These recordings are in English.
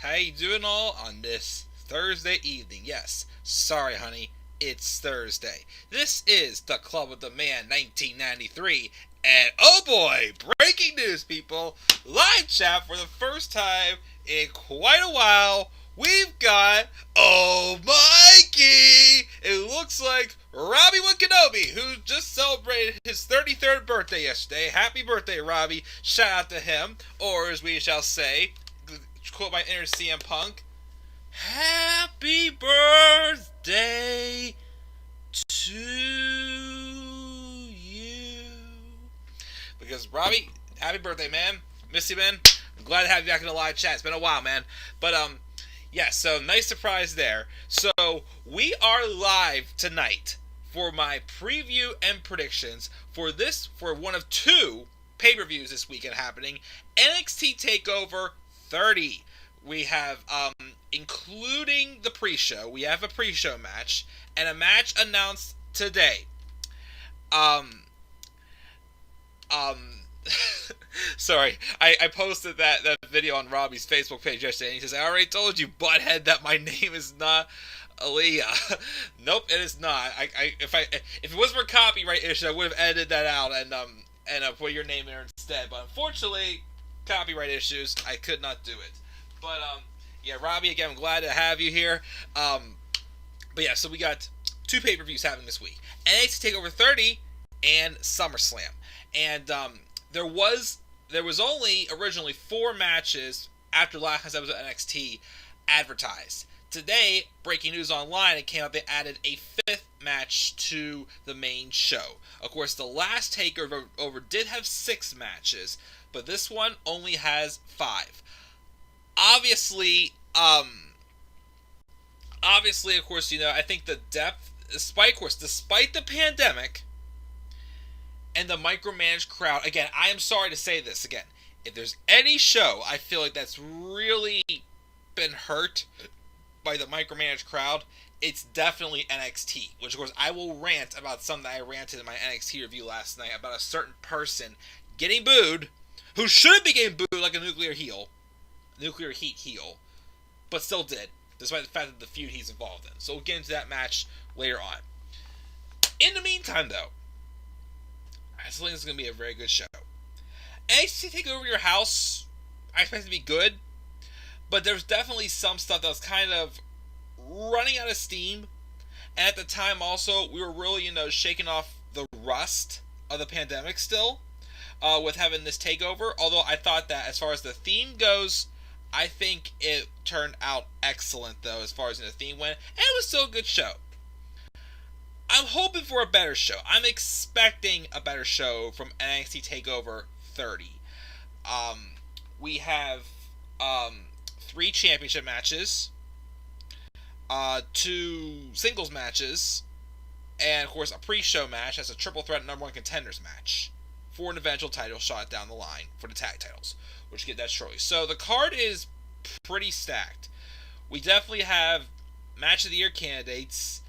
How you doing all on this Thursday evening? Yes, sorry honey, it's Thursday. This is the Club with the Man 1993, and oh boy, breaking news people, live chat for the first time in quite a while. We've got, oh Mikey, it looks like Robbie Kenobi, who just celebrated his 33rd birthday yesterday. Happy birthday, Robbie. Shout out to him. Or as we shall say, quote my inner CM Punk, happy birthday to you. Because Robbie, happy birthday, man. Miss you, man. I'm glad to have you back in the live chat. It's been a while, man. But yeah, so nice surprise there. So we are live tonight for my preview and predictions for one of two pay-per-views this weekend happening, NXT TakeOver 30. We have, including the pre-show, we have a pre-show match, and a match announced today. Sorry, I posted that video on Robbie's Facebook page yesterday, and he says, I already told you, butthead, that my name is not Aaliyah. Nope, it is not. If it was for copyright issue, I would have edited that out and put your name in there instead. But unfortunately, copyright issues, I could not do it. But yeah, Robbie, again, I'm glad to have you here. But yeah, so we got two pay-per-views happening this week: NXT TakeOver 30 and SummerSlam. And there was only originally 4 matches after last night's episode of NXT advertised. Today, breaking news online, it came out they added a 5th match to the main show. Of course, the last TakeOver did have 6 matches, but this one only has 5. Obviously, of course, you know, I think the depth, despite the pandemic and the micromanaged crowd, again, I am sorry to say this again, if there's any show I feel like that's really been hurt by the micromanaged crowd, it's definitely NXT, which of course I will rant about something that I ranted in my NXT review last night about a certain person getting booed who shouldn't be getting booed like a nuclear heat heel, but still did, despite the fact that the feud he's involved in. So we'll get into that match later on. In the meantime, though, I still think this is going to be a very good show. NXT Take Over Your House, I expect it to be good, but there's definitely some stuff that was kind of running out of steam. And at the time also, we were really, shaking off the rust of the pandemic still, with having this takeover. Although I thought that as far as the theme goes, I think it turned out excellent, though, as far as the theme went. And it was still a good show. I'm hoping for a better show. I'm expecting a better show from NXT TakeOver 30. We have 3 championship matches, 2 singles matches, and of course a pre-show match as a triple threat number 1 contenders match for an eventual title shot down the line for the tag titles, which get that shortly. So the card is pretty stacked. We definitely have match of the year candidates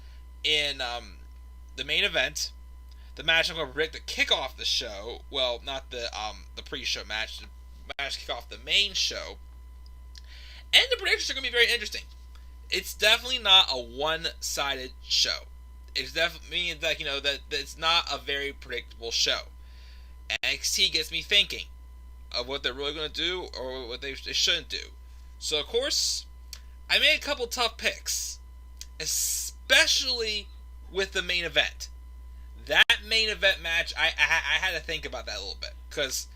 in the main event. The match I'm going to predict to kick off the show. Well, not the pre-show match. The match to kick off the main show. And the predictions are going to be very interesting. It's definitely not a one-sided show. It definitely means that, that it's not a very predictable show. NXT gets me thinking of what they're really going to do or what they shouldn't do. So, of course, I made a couple tough picks, especially with the main event. That main event match, I had to think about that a little bit, because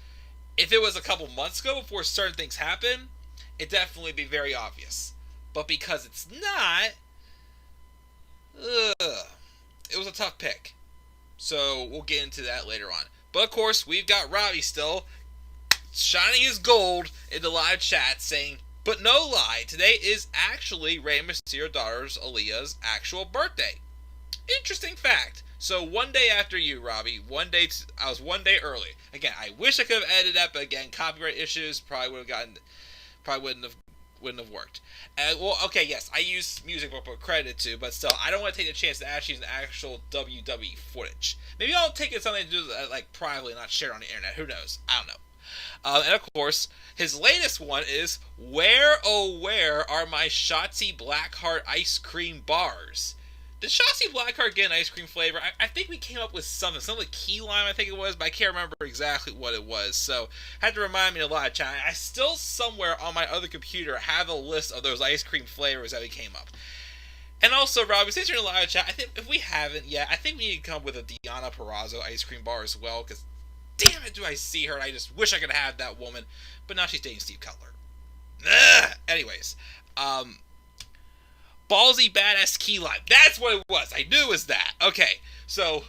if it was a couple months ago before certain things happen, it'd definitely be very obvious. But because it's not, it was a tough pick. So we'll get into that later on. But of course, we've got Robbie still shining his gold in the live chat saying, but no lie, today is actually Rey Mysterio's daughter Aaliyah's actual birthday. Interesting fact. So one day after you, Robbie, I was one day early. Again, I wish I could have edited that, but again, copyright issues probably wouldn't have worked. Well, okay, yes, I use music for credit too, but still, I don't want to take the chance to actually use an actual WWE footage. Maybe I'll take it something to do like privately, not share it on the internet. Who knows? I don't know. And of course, his latest one is Where Oh Where Are My Shotzi Blackheart Ice Cream Bars? Did Shotzi Blackheart get an ice cream flavor? I think we came up with something like key lime, I think it was, but I can't remember exactly what it was. So, had to remind me a lot, chat. I still somewhere on my other computer have a list of those ice cream flavors that we came up. And also, Robbie, since you're in the live chat, I think if we haven't yet, I think we need to come up with a Deonna Purrazzo ice cream bar as well, because damn it, do I see her, and I just wish I could have that woman. But now she's dating Steve Cutler. Ugh. Anyways, Ballsy Badass Key Lime. That's what it was. I knew it was that. Okay, so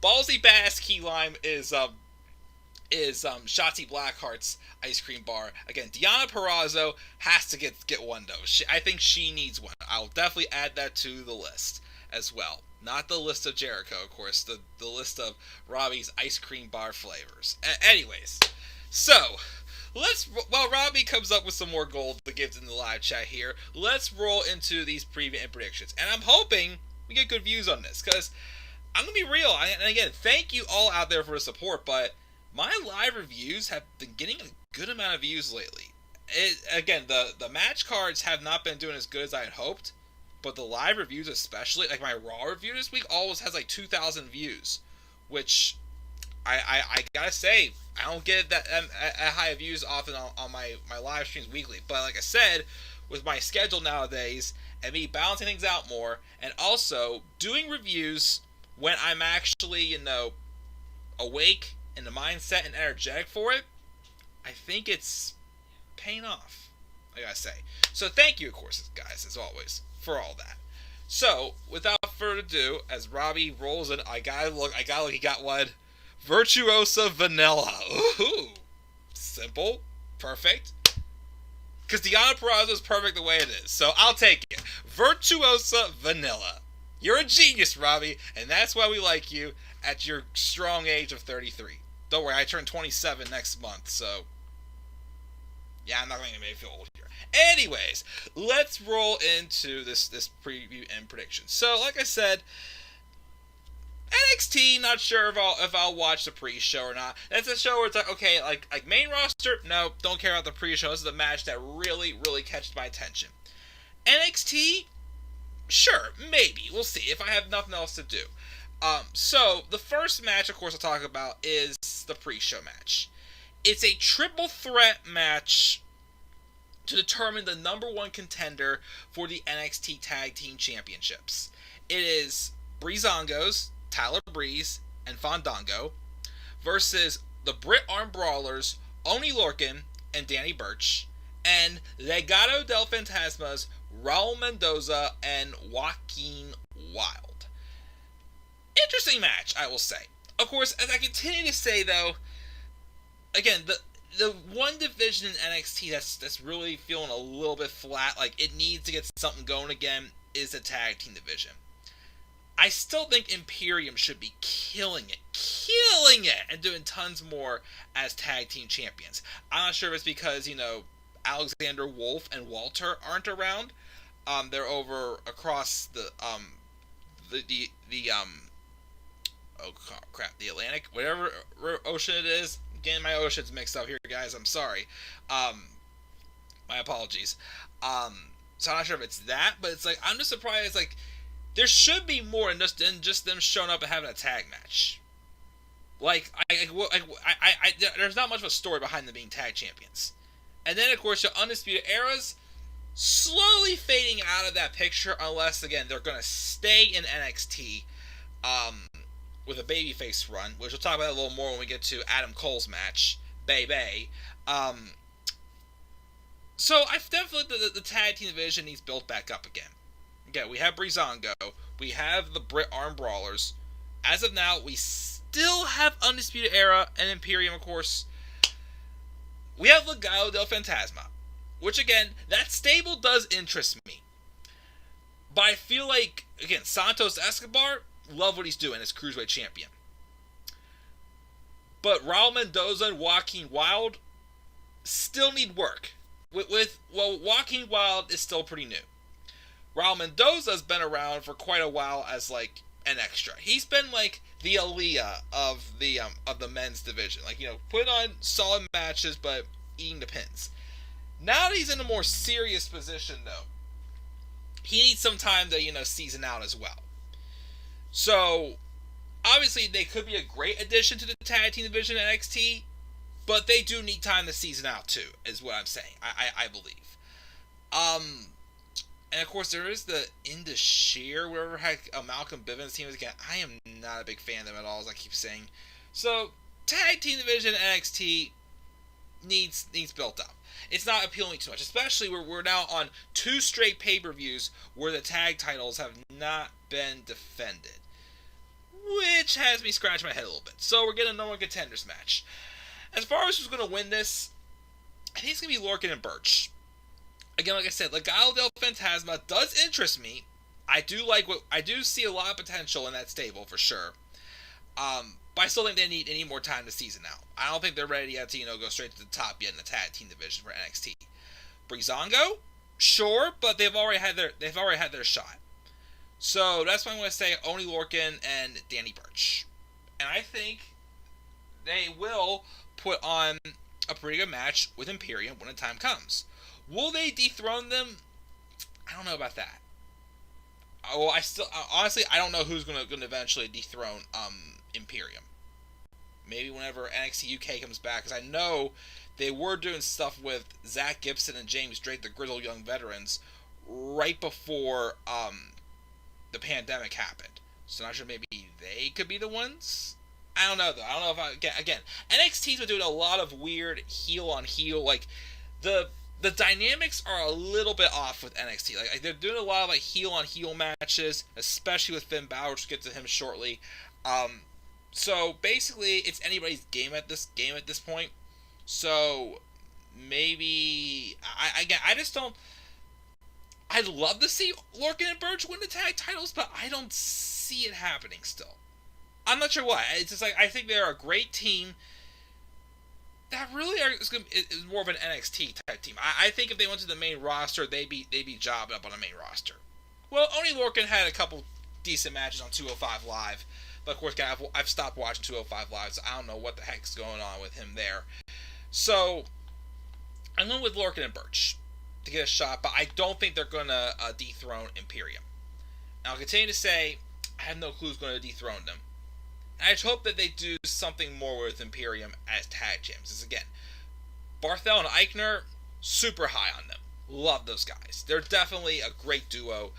Ballsy Badass Key Lime is Shotzi Blackheart's ice cream bar. Again, Deonna Purrazzo has to get one though. I think she needs one. I'll definitely add that to the list as well. Not the list of Jericho, of course. The list of Robbie's ice cream bar flavors. Anyways, so while Robbie comes up with some more gold to give in the live chat here, let's roll into these preview and predictions. And I'm hoping we get good views on this, because I'm going to be real. And again, thank you all out there for the support, but my live reviews have been getting a good amount of views lately. Again, the match cards have not been doing as good as I had hoped, but the live reviews especially, like my Raw review this week always has like 2,000 views, which I gotta say, I don't get that high of views often on my live streams weekly. But like I said, with my schedule nowadays, and me balancing things out more, and also doing reviews when I'm actually, awake, in the mindset, and energetic for it, I think it's paying off, I gotta say. So thank you, of course, guys, as always, for all that. So, without further ado, as Robbie rolls in, I gotta look, he got one. Virtuosa Vanilla. Ooh. Simple. Perfect. Because Deonna Purrazzo is perfect the way it is. So I'll take it. Virtuosa Vanilla. You're a genius, Robbie. And that's why we like you at your strong age of 33. Don't worry, I turn 27 next month, so yeah, I'm not going to make me feel old here. Anyways, let's roll into this preview and prediction. So, like I said, NXT, not sure if I'll watch the pre-show or not. That's a show where it's like, okay, like main roster, no, don't care about the pre-show. This is a match that really, really catches my attention. NXT, sure, maybe. We'll see if I have nothing else to do. So, the first match, of course, I'll talk about is the pre-show match. It's a triple threat match to determine the number one contender for the NXT Tag Team Championships. It is Breezangos, Tyler Breeze, and Fandango versus the Brit Arm Brawlers, Oni Lorcan and Danny Burch, and Legado del Fantasmas, Raul Mendoza and Joaquin Wilde. Interesting match, I will say. Of course, as I continue to say, though, again, the one division in NXT that's really feeling a little bit flat, like it needs to get something going again, is the tag team division. I still think Imperium should be killing it, and doing tons more as tag team champions. I'm not sure if it's because, Alexander Wolf and Walter aren't around. They're over across the Atlantic, whatever ocean it is. Getting my oceans mixed up here, guys. I'm sorry. My apologies. So I'm not sure if it's that, but it's like, I'm just surprised. Like, there should be more than just them showing up and having a tag match. Like, there's not much of a story behind them being tag champions. And then, of course, your Undisputed Era's slowly fading out of that picture, unless, again, they're going to stay in NXT with a babyface run, which we'll talk about a little more when we get to Adam Cole's match, Bay. So I definitely think the tag team division needs built back up again. Again, we have Breezango, we have the Brit Arm Brawlers. As of now, we still have Undisputed Era and Imperium, of course. We have Legado del Fantasma, which, again, that stable does interest me. But I feel like, again, Santos Escobar, love what he's doing as Cruiserweight Champion. But Raul Mendoza and Joaquin Wilde still need work. Joaquin Wilde is still pretty new. Raul Mendoza's been around for quite a while as, like, an extra. He's been, like, the Aaliyah of the men's division. Like, put on solid matches, but eating the pins. Now that he's in a more serious position, though, he needs some time to season out as well. So obviously they could be a great addition to the tag team division at NXT, but they do need time to season out too, is what I'm saying. I believe. And of course there is the Indus Sher, wherever heck Malcolm Bivens team is again. I am not a big fan of them at all, as I keep saying. So tag team division NXT needs built up. It's not appealing too much, especially we're now on 2 straight pay-per-views where the tag titles have not been defended, which has me scratching my head a little bit. So we're getting a number one contenders match. As far as who's going to win this, I think it's going to be Lorcan and Birch. Again, like I said, Legado del Fantasma does interest me. I do see a lot of potential in that stable for sure. But I still think they need more time to season out. I don't think they're ready yet to go straight to the top yet in the tag team division for NXT. Breezango, sure, but they've already had their shot. So that's why I'm going to say Oney Lorcan and Danny Burch. And I think they will put on a pretty good match with Imperium when the time comes. Will they dethrone them? I don't know about that. Well, honestly, I don't know who's going to eventually dethrone Imperium. Maybe whenever NXT UK comes back, because I know they were doing stuff with Zach Gibson and James Drake, the grizzled young veterans, right before the pandemic happened. So I'm not sure maybe they could be the ones. I don't know though. I don't know if again NXT's been doing a lot of weird heel on heel, like the dynamics are a little bit off with NXT. Like they're doing a lot of heel on heel matches, especially with Finn Balor, which we'll get to him shortly. So basically it's anybody's game at this point. So maybe I just don't. I'd love to see Lorcan and Burch win the tag titles, but I don't see it happening still. I'm not sure why. It's just I think they're a great team that really is more of an NXT type team. I think if they went to the main roster, they'd be jobbed up on the main roster. Well, Oney Lorcan had a couple decent matches on 205 Live, but of course, I've stopped watching 205 Live, so I don't know what the heck's going on with him there. So I'm going with Lorcan and Burch to get a shot, but I don't think they're going to dethrone Imperium. And I'll continue to say I have no clue who's going to dethrone them. And I just hope that they do something more with Imperium as tag champs. Because again, Barthel and Eichner, super high on them. Love those guys. They're definitely a great duo.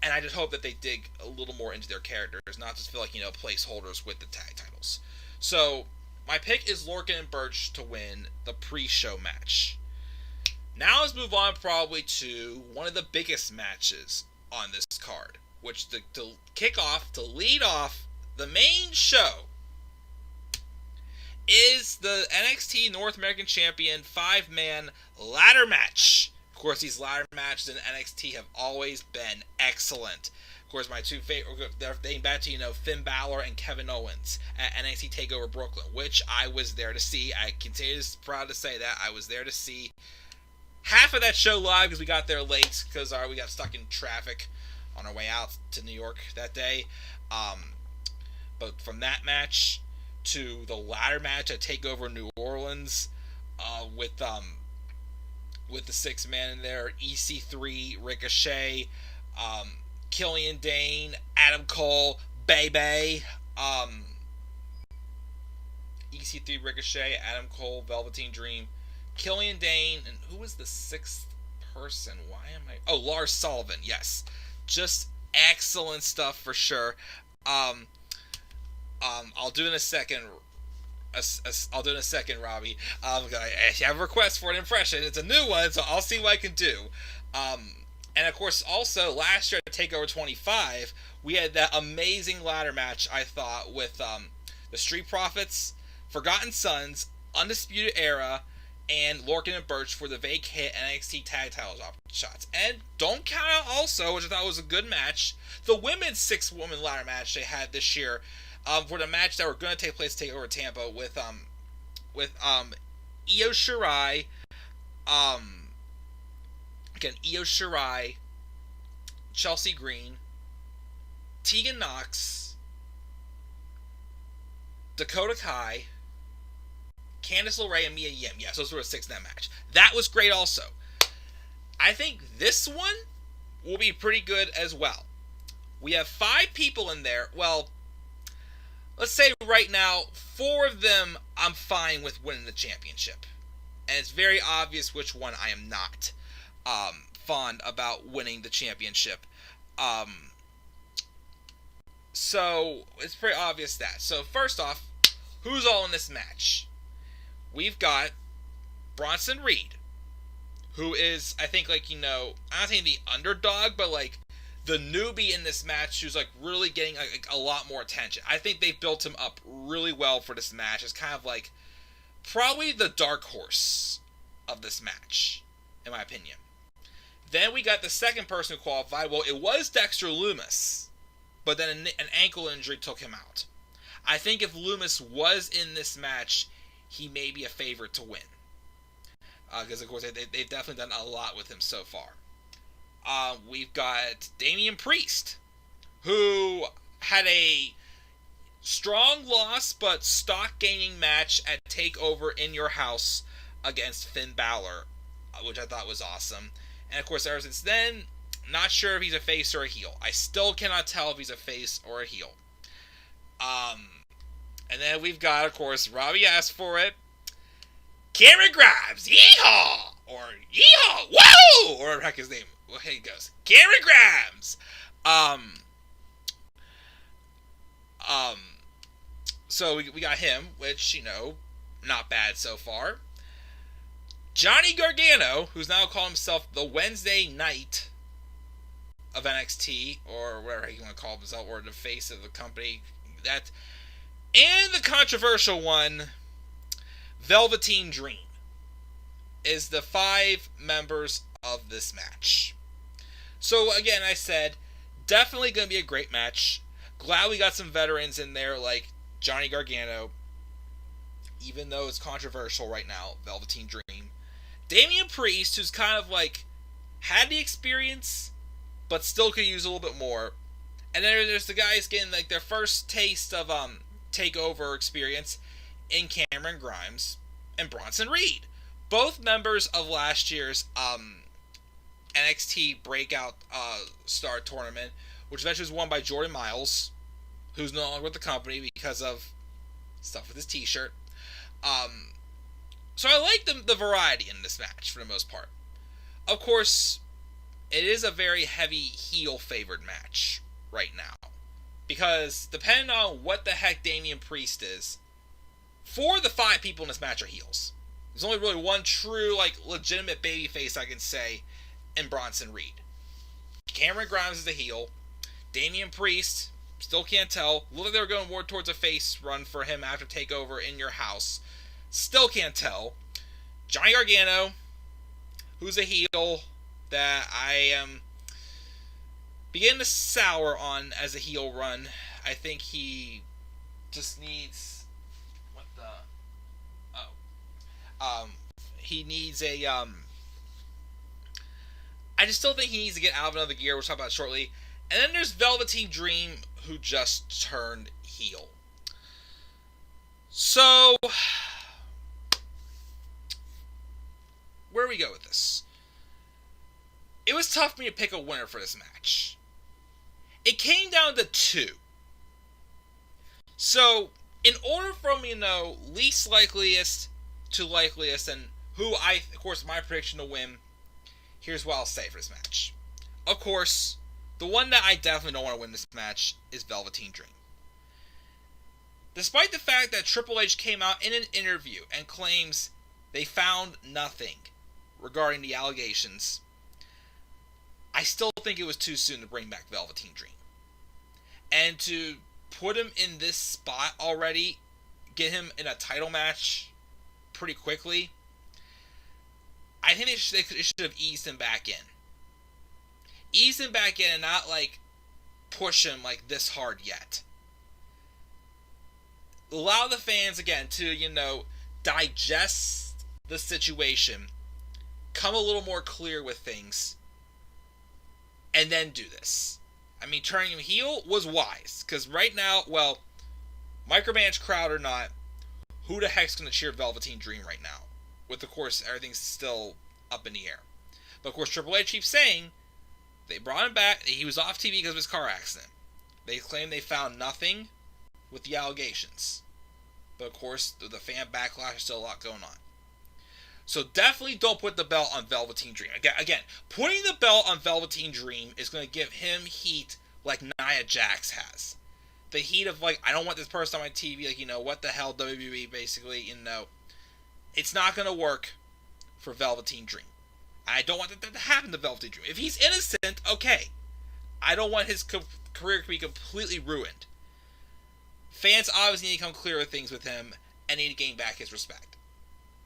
And I just hope that they dig a little more into their characters, not just feel like, placeholders with the tag titles. So, my pick is Lorcan and Burch to win the pre-show match. Now let's move on probably to one of the biggest matches on this card, which to lead off the main show is the NXT North American Champion 5-man ladder match. Of course, these ladder matches in NXT have always been excellent. Of course, my two favorite, they're dating back to, Finn Balor and Kevin Owens at NXT TakeOver Brooklyn, which I was there to see. I continue to proud to say that. I was there to see half of that show live because we got there late because we got stuck in traffic on our way out to New York that day. But from that match to the ladder match at TakeOver New Orleans, with the 6-man in there, EC3, Ricochet, Killian Dane, Adam Cole, Bebe, EC3, Ricochet, Adam Cole, Velveteen Dream, Killian Dane, and who was the 6th person? Lars Sullivan, yes. Just excellent stuff for sure. I'll do in a second. I'll do in a second, Robbie. I have a request for an impression. It's a new one, so I'll see what I can do. And of course, also last year at TakeOver 25, we had that amazing ladder match. I thought with the Street Profits, Forgotten Sons, Undisputed Era, and Lorcan and Burch for the vacant NXT Tag Titles shots. And don't count out also, which I thought was a good match, the women's 6-woman ladder match they had this year. For the match that were going to take place to TakeOver Tampa with Io Shirai, Io Shirai, Chelsea Green, Tegan Knox, Dakota Kai, Candice LeRae, and Mia Yim. Yes, those were a 6 in that match. That was great also. I think this one will be pretty good as well. We have 5 people in there. Well, let's say right now, 4 of them I'm fine with winning the championship. And it's very obvious which one I am not fond about winning the championship. So, it's pretty obvious that. So, first off, who's all in this match? We've got Bronson Reed, who is, I think, like, I don't think the underdog, but, like, the newbie in this match who's, like, really getting a lot more attention. I think they built him up really well for this match. It's kind of, like, probably the dark horse of this match, in my opinion. Then we got the second person who qualified. Well, it was Dexter Lumis, but then an ankle injury took him out. I think if Lumis was in this match, he may be a favorite to win. Because, of course, they've definitely done a lot with him so far. We've got Damian Priest, who had a strong loss but stock-gaining match at TakeOver in Your House against Finn Balor, which I thought was awesome. And, of course, ever since then, not sure if he's a face or a heel. I still cannot tell if he's a face or a heel. And then we've got, of course, Robbie asked for it, Cameron Grimes, yeehaw! Or yeehaw, whoa! Or whatever the heck his name, well, here he goes, Cameron Grimes! So we got him, which, not bad so far. Johnny Gargano, who's now calling himself the Wednesday Night of NXT, or whatever you want to call himself, or the face of the company. That, and the controversial one, Velveteen Dream, is the 5 members of this match. So again, I said, definitely going to be a great match. Glad we got some veterans in there like Johnny Gargano, even though it's controversial right now, Velveteen Dream. Damian Priest, who's kind of like had the experience, but still could use a little bit more. And then there's the guys getting like their first taste of TakeOver experience in Cameron Grimes and Bronson Reed, both members of last year's NXT Breakout Star Tournament, which eventually was won by Jordan Miles, who's no longer with the company because of stuff with his t-shirt. So I like the variety in this match for the most part. Of course, it is a very heavy heel-favored match right now, because depending on what the heck Damian Priest is, 4 of the 5 people in this match are heels. There's only really one true, like, legitimate babyface I can say in Bronson Reed. Cameron Grimes is a heel. Damian Priest, still can't tell. Looked like they were going more towards a face run for him after TakeOver in Your House. Still can't tell. Johnny Gargano, who's a heel that I am beginning to sour on as a heel run. I think he just needs... What the... Oh. He needs a... I just still think he needs to get out of another gear. We'll talk about it shortly. And then there's Velveteen Dream, who just turned heel. So... where do we go with this? It was tough for me to pick a winner for this match. It came down to 2. So, in order from, least likeliest to likeliest, and who of course, my prediction to win, here's what I'll say for this match. Of course, the one that I definitely don't want to win this match is Velveteen Dream. Despite the fact that Triple H came out in an interview and claims they found nothing regarding the allegations, I still think it was too soon to bring back Velveteen Dream. And to put him in this spot already, get him in a title match pretty quickly, I think they should have eased him back in. Ease him back in and not, like, push him, like, this hard yet. Allow the fans, again, to, digest the situation, come a little more clear with things, and then do this. I mean, turning him heel was wise, because right now, well, micromanaged crowd or not, who the heck's going to cheer Velveteen Dream right now? With, of course, everything's still up in the air. But, of course, Triple H keeps saying they brought him back. He was off TV because of his car accident. They claim they found nothing with the allegations. But, of course, the fan backlash is still a lot going on. So definitely don't put the belt on Velveteen Dream. Again, putting the belt on Velveteen Dream is going to give him heat like Nia Jax has. The heat of, like, I don't want this person on my TV, like, what the hell, WWE, basically, It's not going to work for Velveteen Dream. I don't want that to happen to Velveteen Dream. If he's innocent, okay. I don't want his career to be completely ruined. Fans obviously need to come clear with things with him and need to gain back his respect.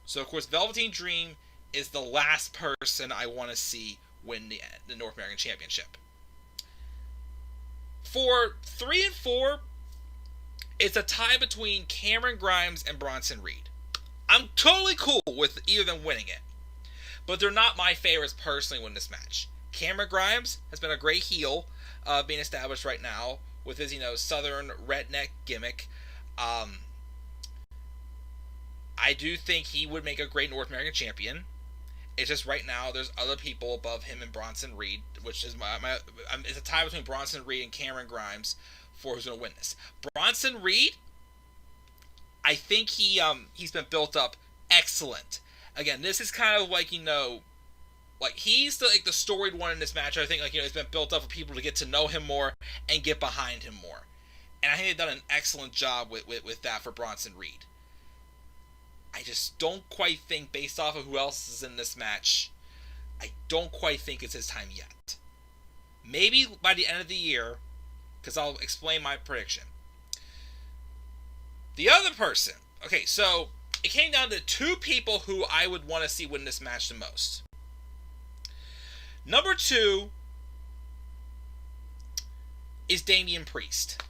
So, of course, Velveteen Dream is the last person I want to see win the North American Championship. For 3 and 4, it's a tie between Cameron Grimes and Bronson Reed. I'm totally cool with either of them winning it. But they're not my favorites personally win this match. Cameron Grimes has been a great heel being established right now with his, southern redneck gimmick. I do think he would make a great North American champion. It's just right now there's other people above him and Bronson Reed, which is it's a tie between Bronson Reed and Cameron Grimes for who's going to win this. Bronson Reed, I think he's been built up excellent. Again, this is kind of like, like he's the storied one in this match. I think it's been built up for people to get to know him more and get behind him more. And I think they've done an excellent job with that for Bronson Reed. I just don't quite think, based off of who else is in this match, I don't quite think it's his time yet. Maybe by the end of the year, because I'll explain my prediction. The other person, okay, so it came down to 2 people who I would want to see win this match the most. Number 2 is Damian Priest.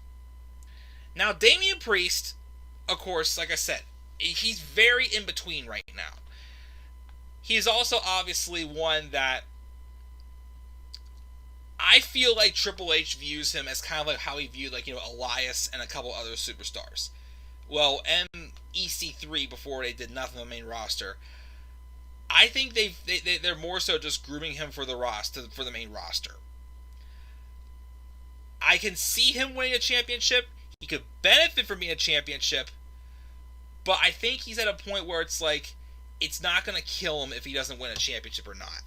Now, Damian Priest, of course, like I said, he's very in between right now. He's also obviously one that I feel like Triple H views him as kind of like how he viewed Elias and a couple other superstars. Well, EC3 before they did nothing on the main roster. I think they're more so just grooming him for the main roster. I can see him winning a championship. He could benefit from being a championship. But I think he's at a point where it's like, it's not going to kill him if he doesn't win a championship or not.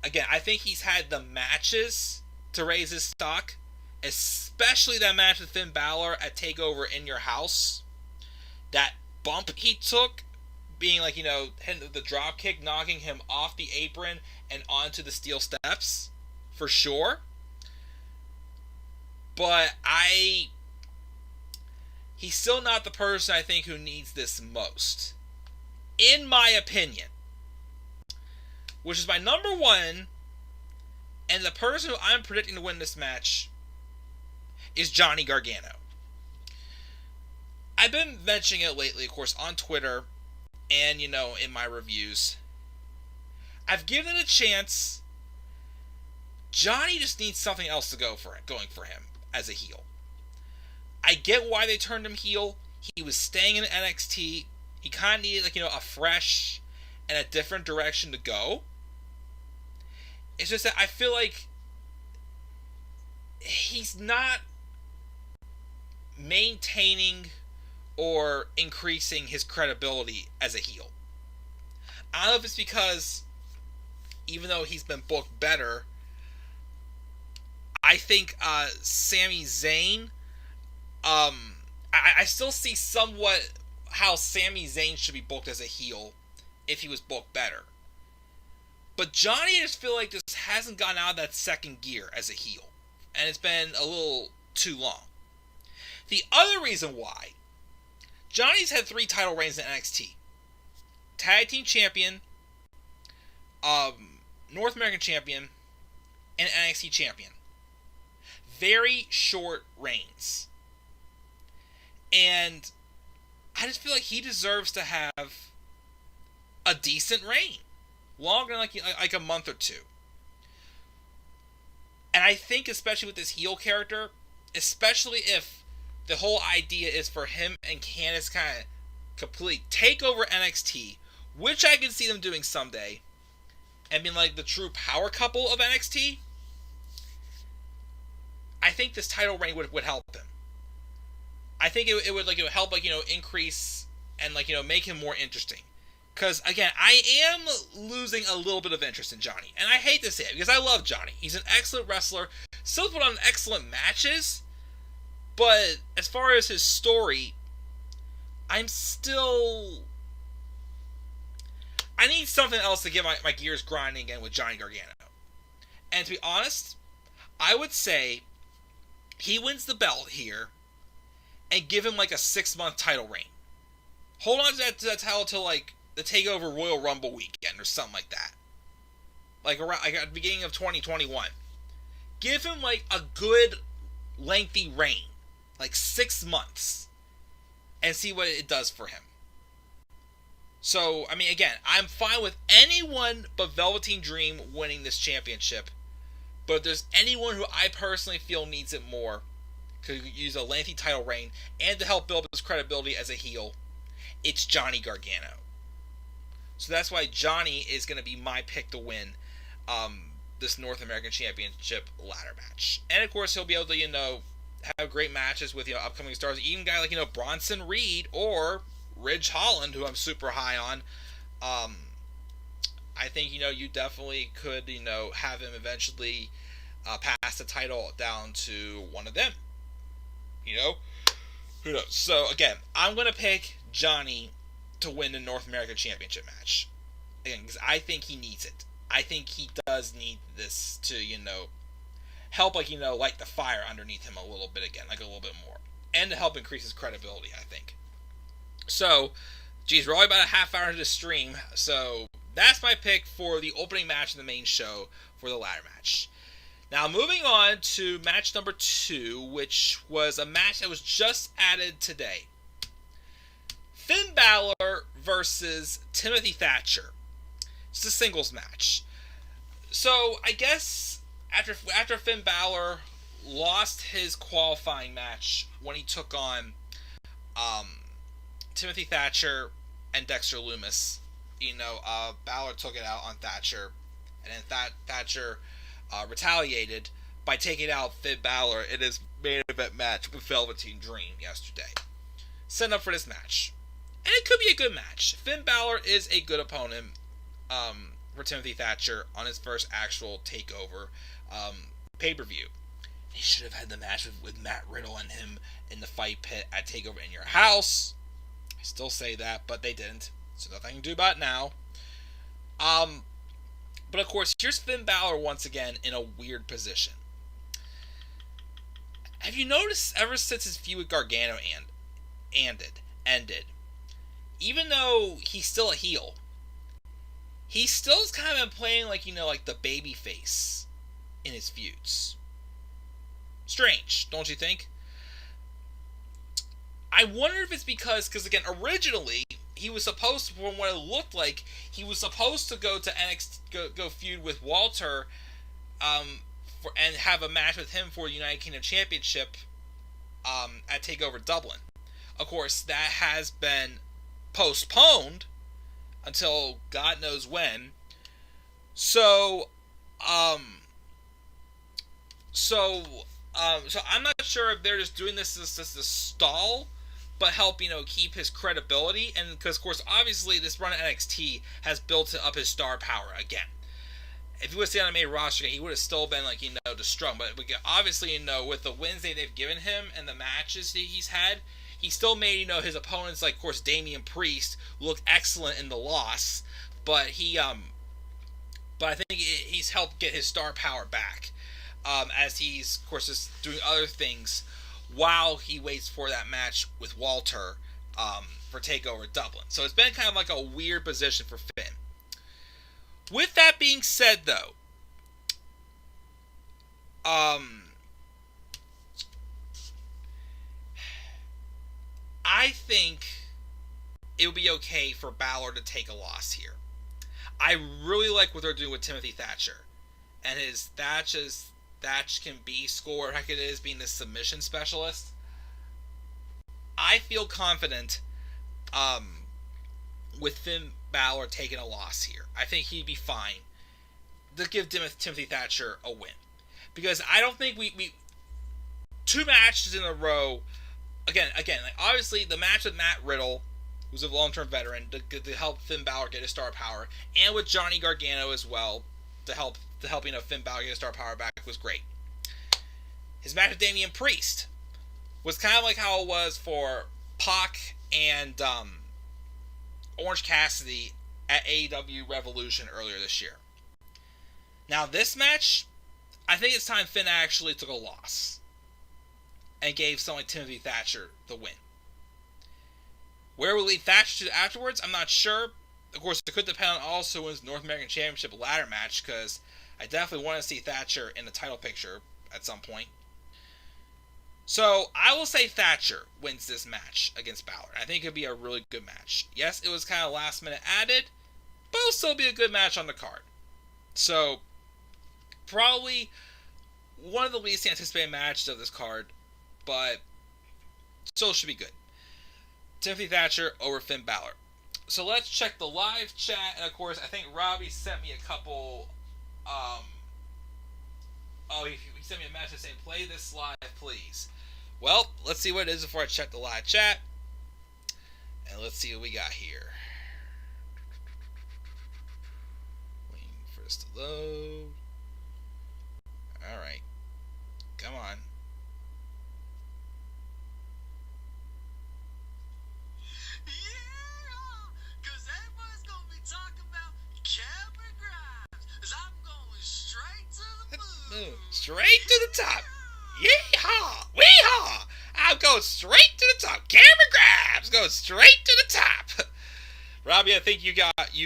Again, I think he's had the matches to raise his stock, especially that match with Finn Balor at TakeOver in Your House. That bump he took, being hitting the drop kick, knocking him off the apron and onto the steel steps, for sure. But he's still not the person I think who needs this most. In my opinion. Which is my number 1. And the person who I'm predicting to win this match is Johnny Gargano. I've been mentioning it lately, of course, on Twitter and, in my reviews. I've given it a chance. Johnny just needs something else to going for him as a heel. I get why they turned him heel. He was staying in NXT. He kind of needed, a fresh and a different direction to go. It's just that I feel like he's not maintaining or increasing his credibility as a heel. I don't know if it's because, even though he's been booked better, I think Sami Zayn, I still see somewhat how Sami Zayn should be booked as a heel if he was booked better. But Johnny, I just feel like this hasn't gotten out of that second gear as a heel. And it's been a little too long. The other reason why, Johnny's had 3 title reigns in NXT. Tag Team Champion, North American Champion, and NXT Champion. Very short reigns. And I just feel like he deserves to have a decent reign. Longer than like a month or 2. And I think especially with this heel character, especially if the whole idea is for him and Candice kind of completely take over NXT, which I can see them doing someday, and being like the true power couple of NXT. I think this title reign would help him. I think it would help increase and make him more interesting. Because again, I am losing a little bit of interest in Johnny, and I hate to say it because I love Johnny. He's an excellent wrestler, still put on excellent matches, but as far as his story, I need something else to get my gears grinding again with Johnny Gargano. And to be honest, I would say he wins the belt here and give him a 6-month title reign. Hold on to that title till the TakeOver Royal Rumble weekend or something like that. Around at the beginning of 2021. Give him a good lengthy reign. 6 months. And see what it does for him. So, I mean, again, I'm fine with anyone but Velveteen Dream winning this championship. But if there's anyone who I personally feel needs it more, could use a lengthy title reign, and to help build his credibility as a heel, it's Johnny Gargano. So that's why Johnny is going to be my pick to win this North American Championship ladder match. And of course, he'll be able to, have great matches with upcoming stars, even a guy like Bronson Reed or Ridge Holland, who I'm super high on. I think you definitely could have him eventually pass the title down to one of them. Who knows? So again, I'm gonna pick Johnny to win the North American Championship match. Again, because I think he needs it. I think he does need this to help light the fire underneath him a little bit again, a little bit more, and to help increase his credibility. I think. So, geez, we're only about a half hour into the stream, so that's my pick for the opening match of the main show for the ladder match. Now, moving on to match number 2, which was a match that was just added today. Finn Balor versus Timothy Thatcher. It's a singles match. So, I guess after Finn Balor lost his qualifying match when he took on Timothy Thatcher and Dexter Lumis, Balor took it out on Thatcher, and then Thatcher retaliated by taking out Finn Balor in his main event match with Velveteen Dream yesterday. Set up for this match. And it could be a good match. Finn Balor is a good opponent for Timothy Thatcher on his first actual TakeOver pay-per-view. He should have had the match with Matt Riddle and him in the fight pit at TakeOver in Your House. I still say that, but they didn't. So nothing I can do about it now. But of course, here's Finn Balor once again in a weird position. Have you noticed ever since his feud with Gargano ended, even though he's still a heel, he still has kind of been playing the baby face in his feuds. Strange, don't you think? I wonder if it's because again, originally, he was supposed to, from what it looked like, he was supposed to go to NXT, go feud with Walter, and have a match with him for the United Kingdom Championship, at TakeOver Dublin. Of course, that has been postponed until God knows when. So I'm not sure if they're just doing this to stall, but help keep his credibility, and because of course obviously this run at NXT has built up his star power again. If he was on the main roster, he would have still been strong. But obviously with the wins they've given him and the matches that he's had, he still made his opponents of course Damian Priest look excellent in the loss. But I think he's helped get his star power back, as he's of course just doing other things while he waits for that match with Walter for TakeOver Dublin. So it's been kind of a weird position for Finn. With that being said, though, I think it would be okay for Balor to take a loss here. I really like what they're doing with Timothy Thatcher and his Thatch can be score like it is being the submission specialist. I feel confident with Finn Balor taking a loss here. I think he'd be fine to give Timothy Thatcher a win. Because I don't think we 2 matches in a row. Again, like obviously the match with Matt Riddle, who's a long-term veteran, to help Finn Balor get his star power, and with Johnny Gargano as well, to help Finn Balor get his star power back, was great. His match with Damian Priest was kind of like how it was for Pac and Orange Cassidy at AEW Revolution earlier this year. Now this match, I think it's time Finn actually took a loss and gave someone like Timothy Thatcher the win. Where will lead Thatcher to afterwards, I'm not sure. Of course, it could depend on also wins North American Championship ladder match, because I definitely want to see Thatcher in the title picture at some point. So, I will say Thatcher wins this match against Balor. I think it would be a really good match. Yes, it was kind of last minute added, but it'll still be a good match on the card. So, probably one of the least anticipated matches of this card, but still should be good. Timothy Thatcher over Finn Balor. So let's check the live chat, and of course, I think Robbie sent me a couple. He sent me a message saying, "Play this live, please." Well, let's see what it is before I check the live chat, and let's see what we got here. Waiting for this to load. All right, come on. Straight to the top. Yeehaw! Weehaw! I'm going straight to the top. Camera grabs! Going straight to the top. Robbie, I think you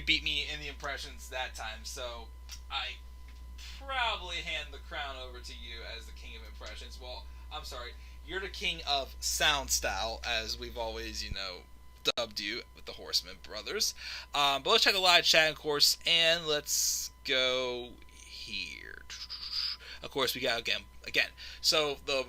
beat me in the impressions that time, so I probably hand the crown over to you as the king of impressions. Well, I'm sorry. You're the king of sound style, as we've always, dubbed you with the Horseman Brothers. But let's check the live chat, of course, and let's go here. Of course, we got again. So the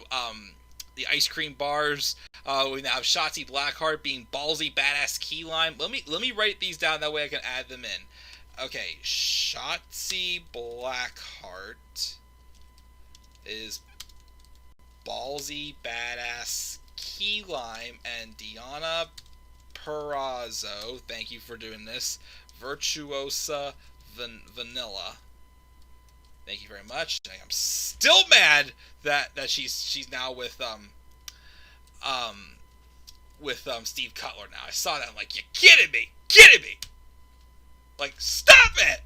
ice cream bars. We now have Shotzi Blackheart being ballsy badass key lime. Let me write these down, that way I can add them in. Okay, Shotzi Blackheart is ballsy badass key lime, and Deonna Purrazzo, thank you for doing this, virtuosa vanilla. Thank you very much. I'm still mad that she's now with Steve Cutler now. I saw that. I'm like, you're kidding me! Like, stop it!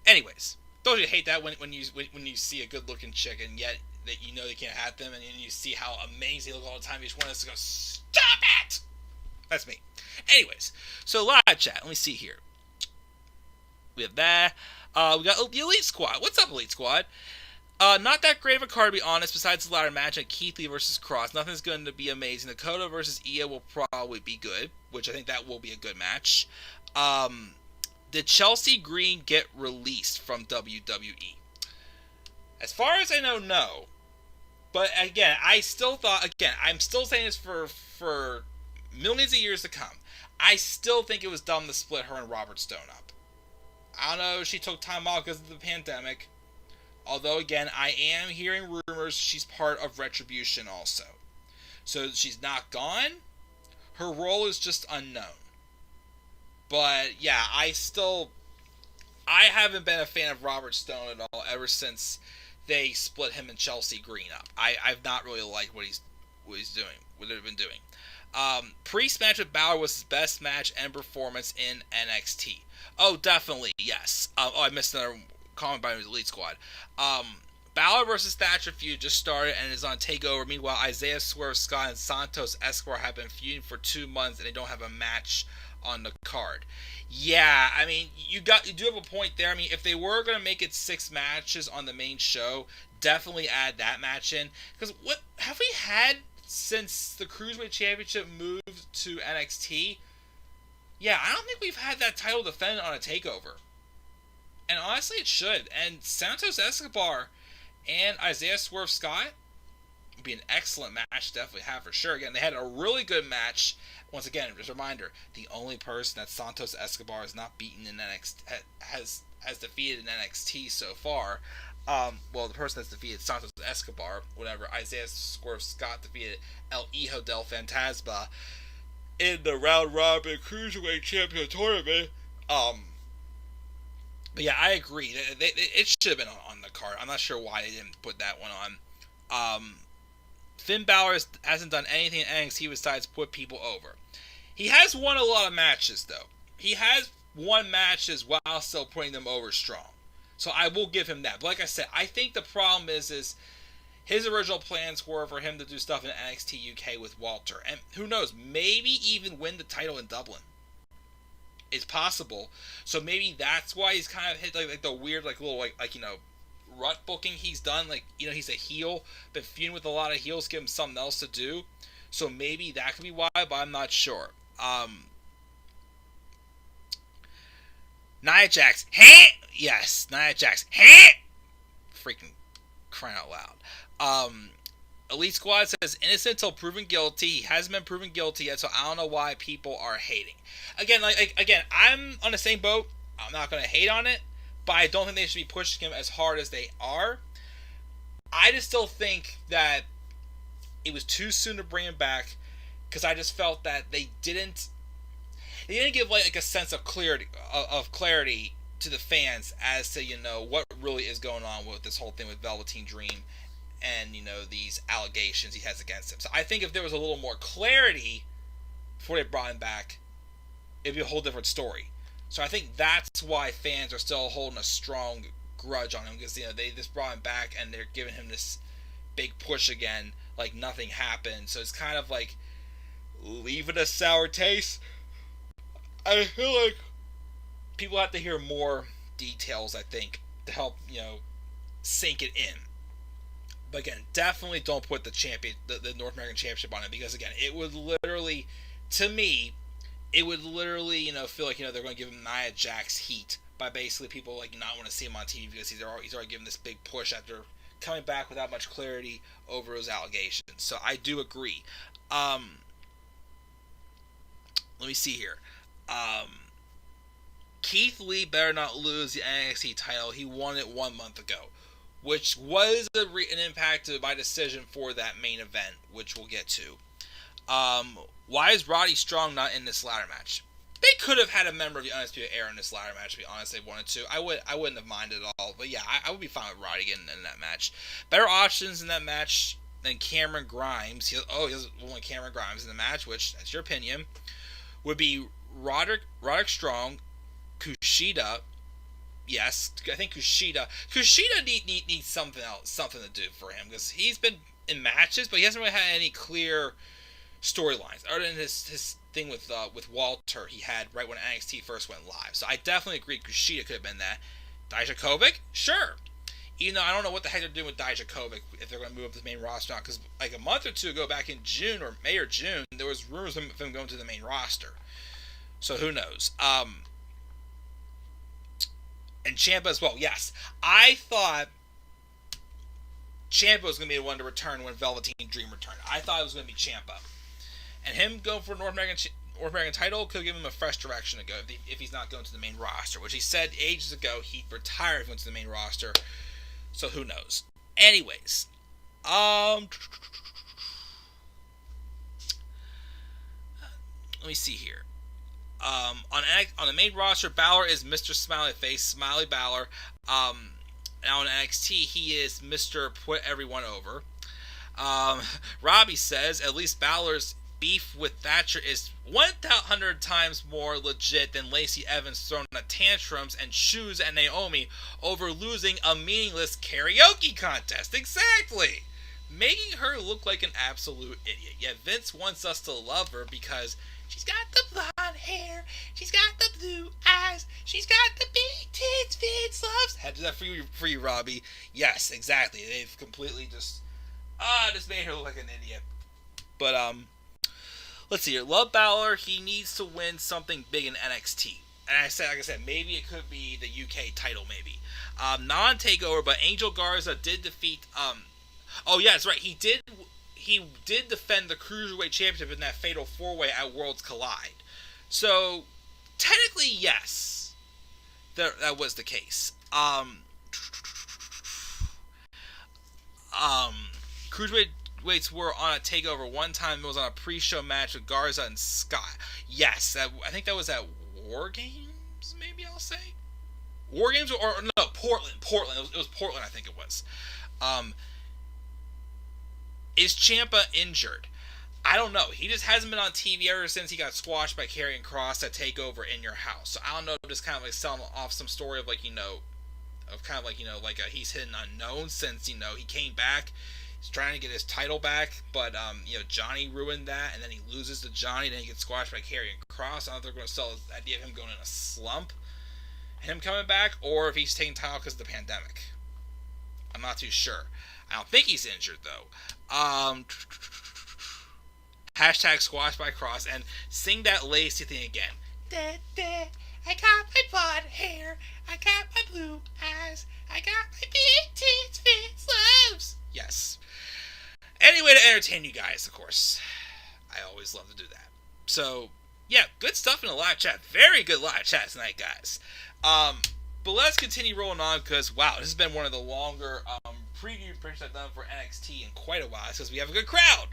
Anyways, don't you hate that when you see a good looking chick and yet that you know they can't have them, and then you see how amazing they look all the time. Each one is to go, stop it! That's me. Anyways, so live chat. Let me see here. We have that. We got the Elite Squad. What's up, Elite Squad? Not that great of a card, to be honest, besides the ladder match at Keith Lee versus Cross. Nothing's going to be amazing. Dakota versus Io will probably be good, which I think that will be a good match. Did Chelsea Green get released from WWE? As far as I know, no. But again, I'm still saying this for millions of years to come. I still think it was dumb to split her and Robert Stone up. I don't know if she took time off because of the pandemic. Although, again, I am hearing rumors she's part of Retribution also. So she's not gone. Her role is just unknown. But, yeah, I haven't been a fan of Robert Stone at all ever since they split him and Chelsea Green up. I've not really liked what he's doing, what they've been doing. Priest match with Balor was his best match and performance in NXT. Oh, definitely, yes. I missed another comment by the Elite Squad. Balor versus Thatcher feud just started and is on TakeOver. Meanwhile, Isaiah Swerve Scott and Santos Escobar have been feuding for 2 months and they don't have a match on the card. Yeah, I mean, you do have a point there. I mean, if they were going to make it 6 matches on the main show, definitely add that match in. Because what have we had since the Cruiserweight Championship moved to NXT? Yeah, I don't think we've had that title defended on a TakeOver. And honestly, it should. And Santos Escobar and Isaiah Swerve Scott, Would be an excellent match, definitely have for sure. Again, they had a really good match. Once again, just a reminder: the only person that Santos Escobar has not beaten in NXT has defeated in NXT so far. Well, the person that's defeated Santos Escobar, whatever, Isaiah Swerve Scott defeated El Hijo del Fantasma in the round robin cruiserweight champion tournament. But yeah, I agree. It should have been on the card. I'm not sure why they didn't put that one on. Finn Balor hasn't done anything in NXT besides put people over. He has won a lot of matches, though. He has won matches while still putting them over strong. So I will give him that. But like I said, I think the problem is his original plans were for him to do stuff in NXT UK with Walter. And who knows, maybe even win the title in Dublin. It's possible. So maybe that's why he's kind of hit like the weird little rut booking he's done. He's a heel, been feuding with a lot of heels, give him something else to do. So maybe that could be why, but I'm not sure. Nia Jax, yes, Nia Jax, freaking crying out loud. Elite Squad says innocent until proven guilty. He hasn't been proven guilty yet, so I don't know why people are hating. Again, I'm on the same boat. I'm not going to hate on it, but I don't think they should be pushing him as hard as they are. I just still think that it was too soon to bring him back, because I just felt that they didn't give a sense of clarity to the fans as to what really is going on with this whole thing with Velveteen Dream and these allegations he has against him. So I think if there was a little more clarity before they brought him back, it'd be a whole different story. So I think that's why fans are still holding a strong grudge on him, because they just brought him back and they're giving him this big push again like nothing happened. So it's kind of like leaving a sour taste. I feel like people have to hear more details, I think, to help sink it in. But again, definitely don't put the North American Championship on it, because again, it would literally, to me, feel like they're going to give him Nia Jax heat by basically people not want to see him on TV because he's already given this big push after coming back without much clarity over his allegations. So I do agree. Let me see here. Keith Lee better not lose the NXT title. He won it 1 month ago, which was an impact to my decision for that main event, which we'll get to. Why is Roddy Strong not in this ladder match? They could have had a member of the Undisputed Era in this ladder match, to be honest, if they wanted to. I wouldn't have minded at all. But yeah, I would be fine with Roddy getting in that match. Better options in that match than Cameron Grimes. He doesn't want Cameron Grimes in the match, which, that's your opinion. Would be Roderick Strong, Kushida. Yes, I think Kushida needs something else, something to do for him, because he's been in matches, but he hasn't really had any clear storylines other than his thing with Walter he had right when NXT first went live. So I definitely agree Kushida could have been that. Dijakovic, sure. Even though I don't know what the heck they're doing with Dijakovic, if they're going to move up to the main roster now, because a month or two ago, back in June or May or June, there was rumors of him going to the main roster. So who knows? And Ciampa as well. Yes, I thought Ciampa was going to be the one to return when Velveteen Dream returned. I thought it was going to be Ciampa. And him going for North American title could give him a fresh direction to go if he's not going to the main roster, which he said ages ago he'd retire if he went to the main roster. So who knows? Anyways, let me see here. On the main roster, Balor is Mr. Smiley Face, Smiley Balor. Now in NXT, he is Mr. Put Everyone Over. Robbie says at least Balor's beef with Thatcher is 100 times more legit than Lacey Evans throwing tantrums and shoes at Naomi over losing a meaningless karaoke contest. Exactly! Making her look like an absolute idiot. Yet Vince wants us to love her because she's got the blonde hair, she's got the blue eyes, she's got the big tits Vince loves. Had to do that for you, Robbie. Yes, exactly. They've completely just made her look like an idiot. But, let's see here. Love Balor, he needs to win something big in NXT. And like I said, maybe it could be the UK title, maybe. Non-takeover, but Angel Garza did defeat, Oh yeah, that's right. He did defend the Cruiserweight Championship in that Fatal 4-Way at Worlds Collide. So, technically, yes, that was the case. Um, Cruiserweights were on a takeover one time. It was on a pre-show match with Garza and Scott. Yes, I think that was at War Games. Maybe I'll say War Games or no Portland. Portland. It was Portland. I think it was. Um, is Ciampa injured? I don't know. He just hasn't been on TV ever since he got squashed by Karrion Kross at Takeover in Your House. So I don't know. Just kind of like selling off some story of he's hidden unknown since he came back. He's trying to get his title back, but Johnny ruined that, and then he loses to Johnny, then he gets squashed by Karrion Kross. I don't know if they're going to sell the idea of him going in a slump, him coming back, or if he's taking title because of the pandemic. I'm not too sure. I don't think he's injured though. Hashtag squashed by Kross, and sing that Lacey thing again. Da, da, I got my blonde hair, I got my blue eyes, I got my big tits, fits, loves. Yes. Any way to entertain you guys, of course. I always love to do that. So, yeah, good stuff in the live chat. Very good live chat tonight, guys. But let's continue rolling on because, wow, this has been one of the longer preview predictions I've done for NXT in quite a while because we have a good crowd.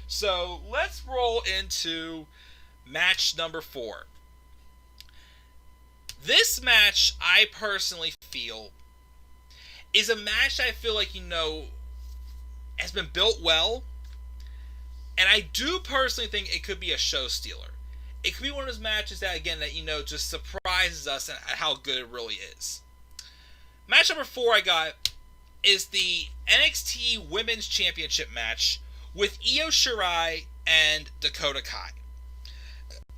So, let's roll into match number 4. This match, I personally feel, is a match that I feel like, has been built well. And I do personally think it could be a show stealer. It could be one of those matches that, again, just surprises us at how good it really is. Match number 4 I got is the NXT Women's Championship match with Io Shirai and Dakota Kai.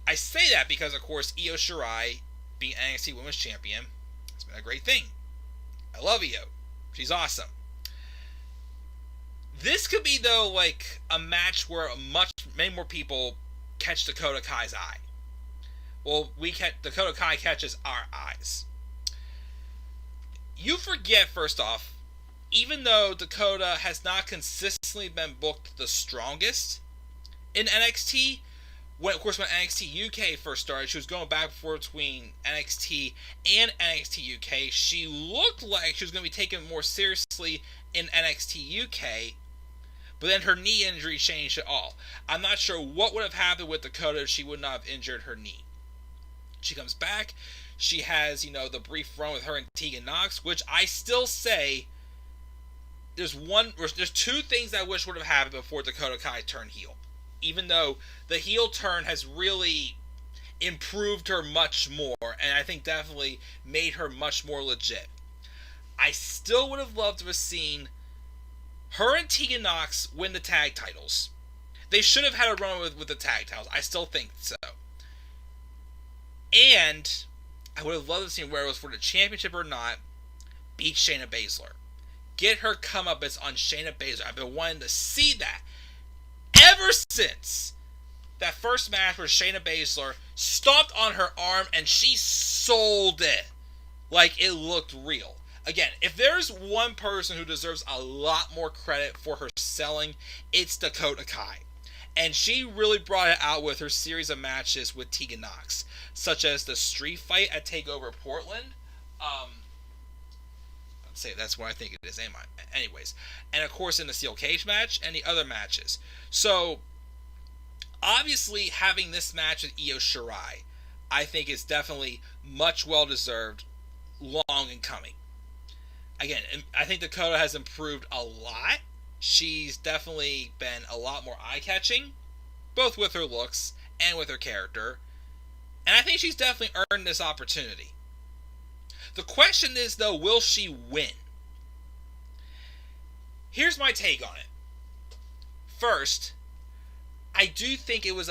I say that because, of course, Io Shirai being NXT Women's Champion has been a great thing. I love Io. She's awesome. This could be, though, like a match where many more people catch Dakota Kai's eye. Well, Dakota Kai catches our eyes. You forget, first off, even though Dakota has not consistently been booked the strongest in NXT, when NXT UK first started, she was going back and forth between NXT and NXT UK. She looked like she was going to be taken more seriously in NXT UK, but then her knee injury changed it all. I'm not sure what would have happened with Dakota if she would not have injured her knee. She comes back. She has, the brief run with her and Tegan Nox, which I still say there's 2 things I wish would have happened before Dakota Kai turned heel. Even though the heel turn has really improved her much more, and I think definitely made her much more legit. I still would have loved to have seen her and Tegan Nox win the tag titles. They should have had a run with the tag titles. I still think so. And I would have loved to see where it was for the championship or not, beat Shayna Baszler. Get her comeuppance on Shayna Baszler. I've been wanting to see that ever since that first match where Shayna Baszler stomped on her arm and she sold it like it looked real. Again, if there's one person who deserves a lot more credit for her selling, it's Dakota Kai. And she really brought it out with her series of matches with Tegan Nox, such as the street fight at TakeOver Portland. Let's say that's what I think it is. Anyways, and of course in the steel cage match and the other matches. So, obviously having this match with Io Shirai, I think is definitely much well deserved, long in coming. Again, I think Dakota has improved a lot. She's definitely been a lot more eye-catching, both with her looks and with her character. And I think she's definitely earned this opportunity. The question is, though, will she win? Here's my take on it. First, I do think it was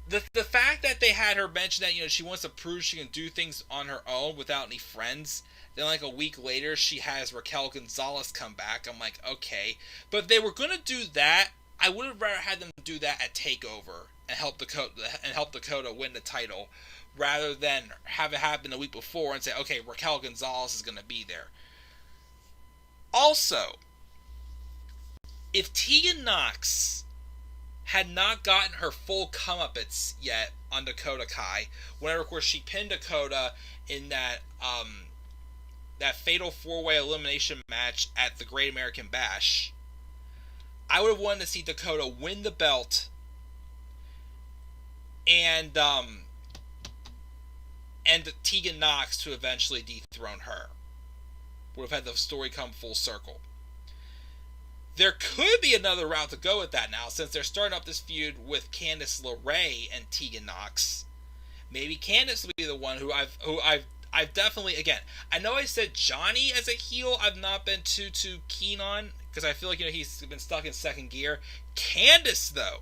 the fact that they had her mention that, she wants to prove she can do things on her own without any friends. Then, like a week later, she has Raquel Gonzalez come back. I'm like, okay. But if they were going to do that, I would have rather had them do that at TakeOver and help Dakota win the title, rather than have it happen the week before and say, okay, Raquel Gonzalez is going to be there. Also, if Tegan Nox had not gotten her full comeuppance yet on Dakota Kai, whenever, of course, she pinned Dakota in that fatal 4-way elimination match at the Great American Bash, I would have wanted to see Dakota win the belt and Tegan Nox to eventually dethrone her. Would have had the story come full circle. There could be another route to go with that now, since they're starting up this feud with Candice LeRae and Tegan Nox. Maybe Candice will be the one who I've definitely, again, I know I said Johnny as a heel I've not been too keen on, because I feel like, he's been stuck in second gear. Candice, though,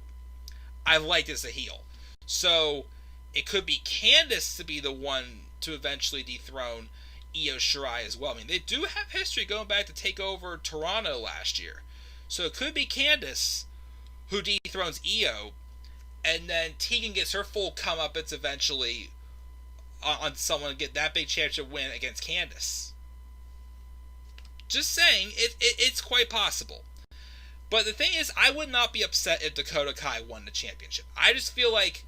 I liked as a heel. So it could be Candice to be the one to eventually dethrone Io Shirai as well. I mean, they do have history going back to TakeOver Toronto last year. So it could be Candice who dethrones Io, and then Tegan gets her full comeuppance eventually on someone to get that big championship win against Candice. Just saying, it's quite possible. But the thing is, I would not be upset if Dakota Kai won the championship. I just feel like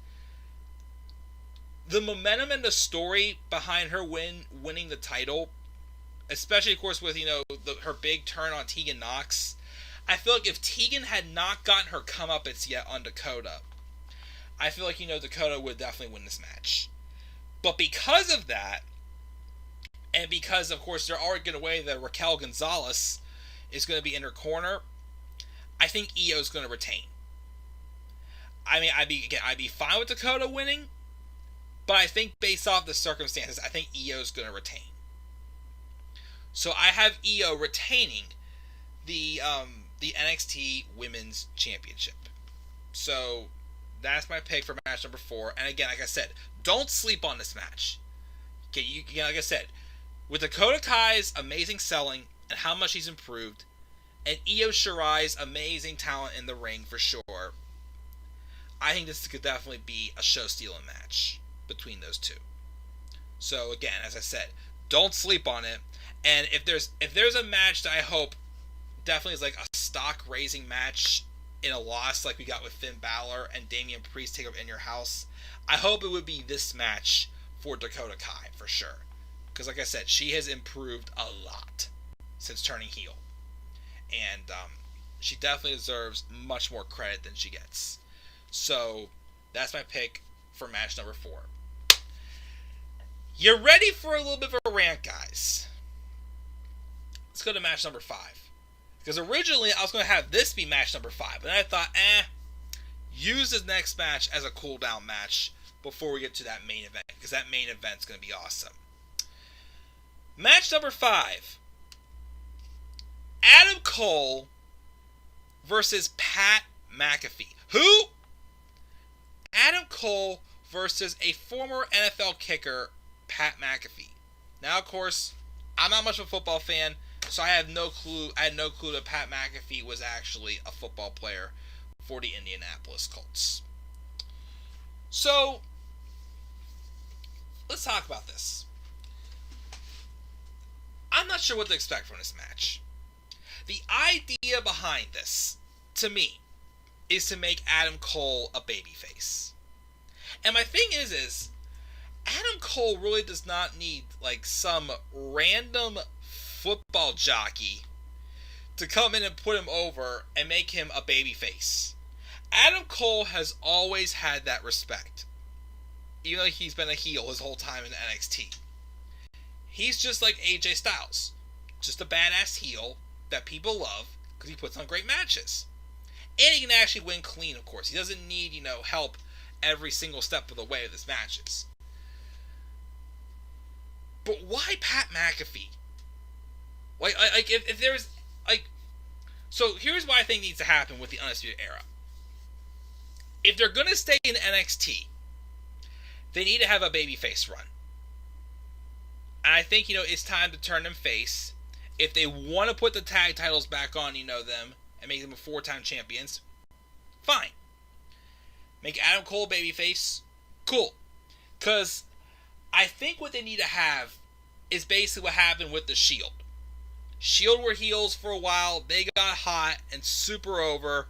the momentum and the story behind her winning the title, especially, of course, with, her big turn on Tegan Nox, I feel like if Tegan had not gotten her comeuppance yet on Dakota, I feel like, Dakota would definitely win this match. But because of that, and because, of course, they're arguing away that Raquel Gonzalez is going to be in her corner, I think Io's going to retain. I mean, I'd be fine with Dakota winning, but I think based off the circumstances, I think Io's going to retain. So I have Io retaining the NXT Women's Championship. So that's my pick for match number 4. And again, like I said, don't sleep on this match. Okay, like I said, with Dakota Kai's amazing selling and how much he's improved, and Io Shirai's amazing talent in the ring for sure, I think this could definitely be a show-stealing match between those two. So again, as I said, don't sleep on it. And if there's a match that I hope definitely is like a stock-raising match in a loss like we got with Finn Balor and Damian Priest take over In Your House, I hope it would be this match for Dakota Kai for sure. Because like I said, she has improved a lot since turning heel. And she definitely deserves much more credit than she gets. So that's my pick for match number 4. You ready for a little bit of a rant, guys? Let's go to match number 5. Because originally I was going to have this be match number 5. But then I thought, use this next match as a cool down match before we get to that main event. Because that main event's going to be awesome. Match number 5. Adam Cole versus Pat McAfee. Who? Adam Cole versus a former NFL kicker, Pat McAfee. Now, of course, I'm not much of a football fan, so I had no clue that Pat McAfee was actually a football player for the Indianapolis Colts. So, let's talk about this. I'm not sure what to expect from this match. The idea behind this, to me, is to make Adam Cole a babyface. And my thing is Adam Cole really does not need like some random football jockey to come in and put him over and make him a babyface. Adam Cole has always had that respect. Even though he's been a heel his whole time in NXT. He's just like AJ Styles. Just a badass heel that people love because he puts on great matches. And he can actually win clean, of course. He doesn't need, help every single step of the way of his matches. But why Pat McAfee? Like if there's, so here's what I think needs to happen with the Undisputed Era. If they're going to stay in NXT, they need to have a babyface run. And I think, it's time to turn them face. If they want to put the tag titles back on, them, and make them a 4-time champions, fine. Make Adam Cole babyface, cool. Because I think what they need to have is basically what happened with the Shield. Shield were heels for a while. They got hot and super over.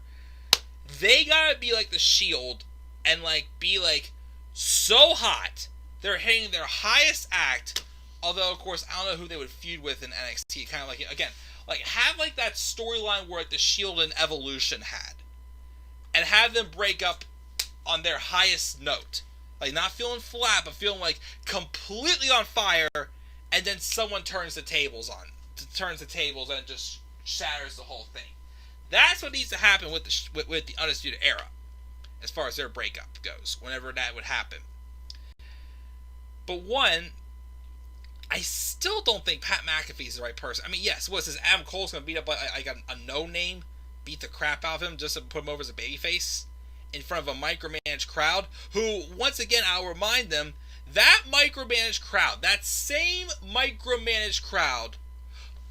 They gotta be like the Shield and like be like so hot they're hitting their highest act. Although of course I don't know who they would feud with in NXT. Kind of like, again, like have like that storyline where like the Shield and Evolution had, and have them break up on their highest note. Like not feeling flat, but feeling like completely on fire, and then someone turns the tables and it just shatters the whole thing. That's what needs to happen with the Undisputed Era, as far as their breakup goes, whenever that would happen. But one, I still don't think Pat McAfee is the right person. I mean, yes, what is this? Adam Cole's going to beat up like a no-name, beat the crap out of him just to put him over as a babyface in front of a micromanaged crowd, who, once again, I'll remind them, that micromanaged crowd, that same micromanaged crowd,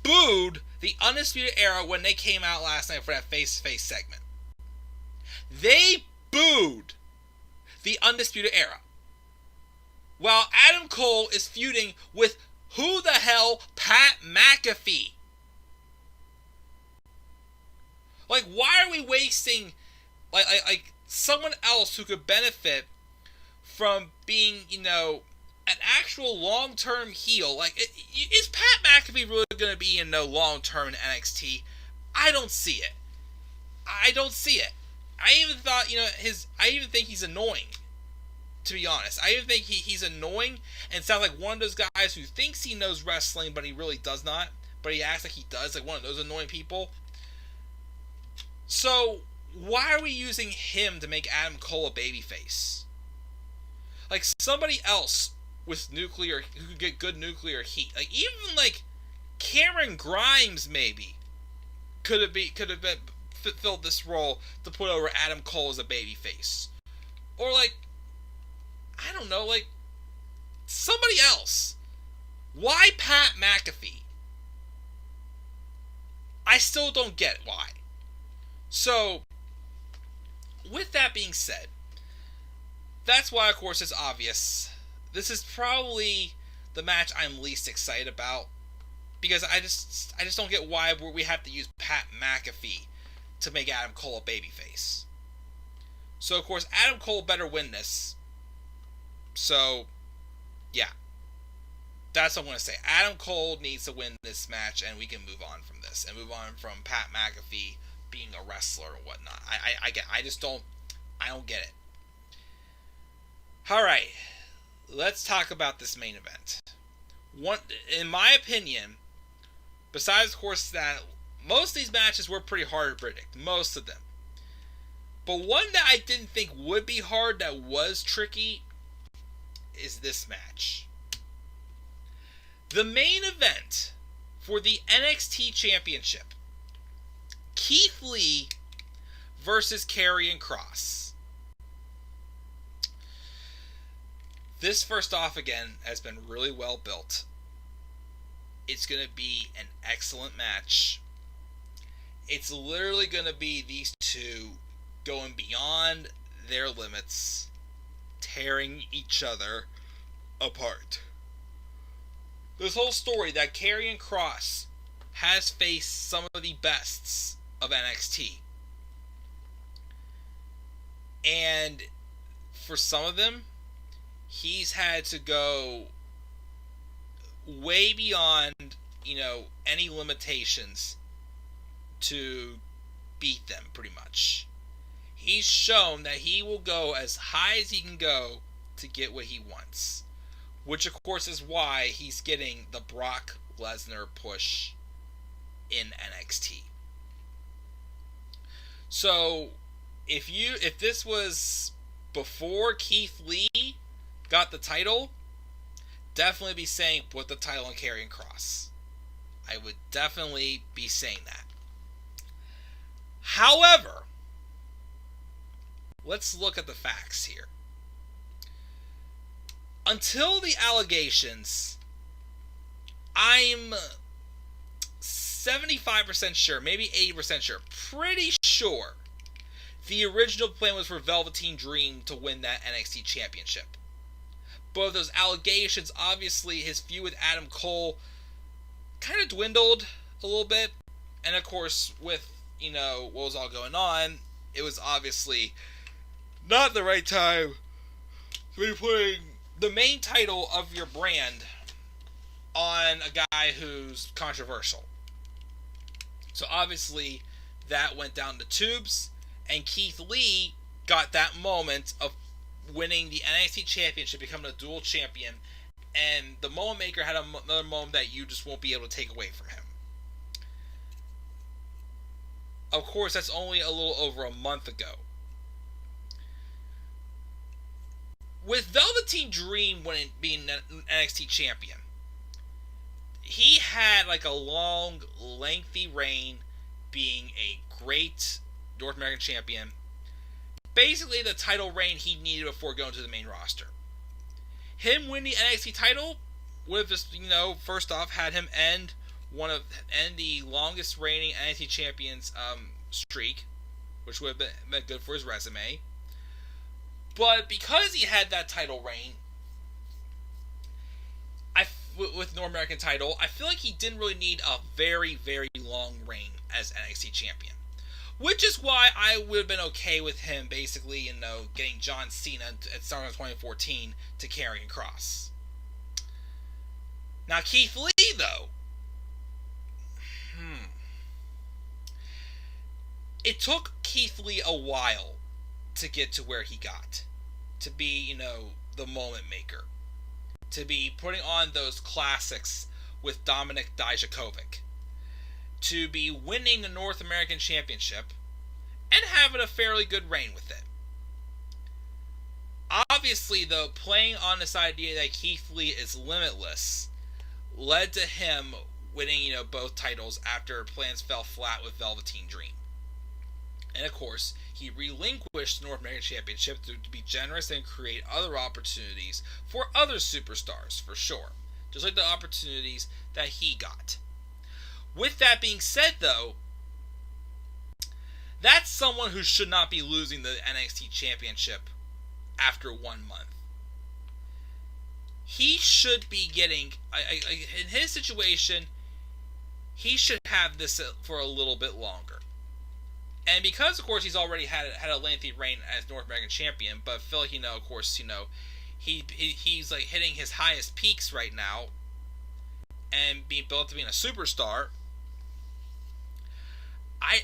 booed the Undisputed Era when they came out last night for that face-to-face segment. They booed the Undisputed Era, while Adam Cole is feuding with who the hell? Pat McAfee. Like, why are we wasting like someone else who could benefit from being, you know, an actual long-term heel? Like, is Pat McAfee really going to be in no long-term in NXT? I don't see it. I even thought, you know, I even think he's annoying, to be honest. I even think he's annoying and sounds like one of those guys who thinks he knows wrestling, but he really does not. But he acts like he does, like one of those annoying people. So, why are we using him to make Adam Cole a babyface? Like, somebody else with nuclear, who could get good nuclear heat. Like, even, like, Cameron Grimes, maybe, could have been filled this role to put over Adam Cole as a babyface. Or, like, I don't know, like, somebody else. Why Pat McAfee? I still don't get why. So, with that being said, that's why, of course, it's obvious. This is probably the match I'm least excited about, because I just don't get why we have to use Pat McAfee to make Adam Cole a babyface. So, of course, Adam Cole better win this. So, yeah. That's what I'm going to say. Adam Cole needs to win this match, and we can move on from this, and move on from Pat McAfee being a wrestler and whatnot. I don't get it. Alright, let's talk about this main event. In my opinion, besides, of course, that most of these matches were pretty hard to predict. Most of them. But one that I didn't think would be hard, that was tricky, is this match. The main event for the NXT Championship. Keith Lee versus Karrion Kross. This, first off, again, has been really well built. It's going to be an excellent match. It's literally going to be these two going beyond their limits, tearing each other apart. This whole story that Karrion Kross has faced some of the bests of NXT. And for some of them, he's had to go way beyond, you know, any limitations to beat them, pretty much. He's shown that he will go as high as he can go to get what he wants. Which, of course, is why he's getting the Brock Lesnar push in NXT. So, if this was before Keith Lee got the title, definitely be saying put the title on Karrion Kross. I would definitely be saying that. However, let's look at the facts here. Until the allegations, I'm 75% sure, maybe 80% sure, pretty sure the original plan was for Velveteen Dream to win that NXT Championship. But with those allegations, obviously his feud with Adam Cole kind of dwindled a little bit. And of course, with, what was all going on, it was obviously not the right time to be putting the main title of your brand on a guy who's controversial. So obviously, that went down the tubes, and Keith Lee got that moment of winning the NXT Championship, becoming a dual champion, and the Moment Maker had another moment that you just won't be able to take away from him. Of course, that's only a little over a month ago. With Velveteen Dream being NXT champion, he had like a long, lengthy reign being a great North American champion. Basically, the title reign he needed before going to the main roster. Him winning the NXT title would have just, first off, had him end the longest reigning NXT champions streak, which would have been good for his resume. But because he had that title reign, with North American title, I feel like he didn't really need a very, very long reign as NXT champion. Which is why I would have been okay with him basically, getting John Cena at SummerSlam 2014 to Karrion Kross. Now, Keith Lee, though. It took Keith Lee a while to get to where he got. To be, the Moment Maker. To be putting on those classics with Dominik Dijakovic. To be winning the North American Championship and having a fairly good reign with it. Obviously, though, playing on this idea that Keith Lee is limitless led to him winning, both titles after plans fell flat with Velveteen Dream. And of course, he relinquished the North American Championship to be generous and create other opportunities for other superstars, for sure. Just like the opportunities that he got. With that being said, though, that's someone who should not be losing the NXT Championship after 1 month. He should be getting, in his situation, he should have this for a little bit longer. And because, of course, he's already had a lengthy reign as North American Champion, but Phil, of course, he's like hitting his highest peaks right now, and being built to being a superstar.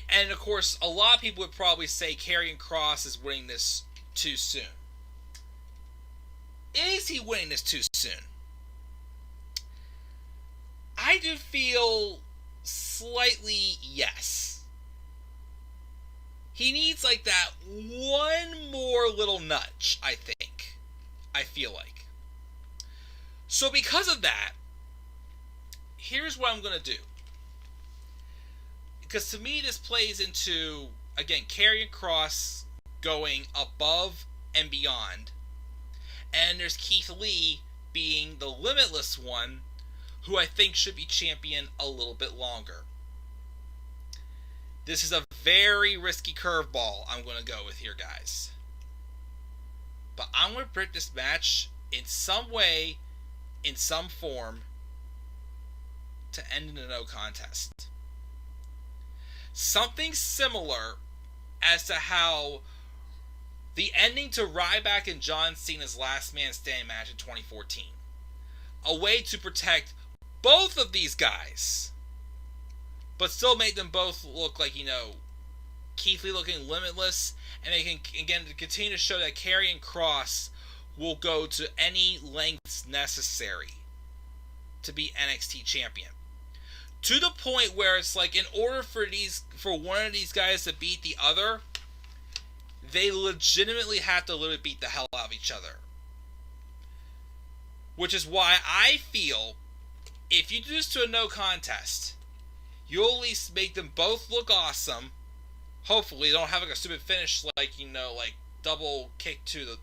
And of course, a lot of people would probably say Karrion Kross is winning this too soon. Is he winning this too soon? I do feel slightly yes. He needs like that one more little nudge, I think. I feel like. So because of that, here's what I'm going to do. Because to me, this plays into, again, Karrion Kross going above and beyond. And there's Keith Lee being the limitless one, who I think should be champion a little bit longer. This is a very risky curveball I'm going to go with here, guys. But I'm going to predict this match in some way, in some form, to end in a no contest. Something similar as to how the ending to Ryback and John Cena's Last Man Standing match in 2014. A way to protect both of these guys, but still make them both look like, Keith Lee looking limitless, and they can, again, continue to show that Karrion Kross will go to any lengths necessary to be NXT champion. To the point where it's like, in order for one of these guys to beat the other, they legitimately have to literally beat the hell out of each other. Which is why I feel, if you do this to a no contest, you'll at least make them both look awesome. Hopefully, they don't have like a stupid finish like, like double kick to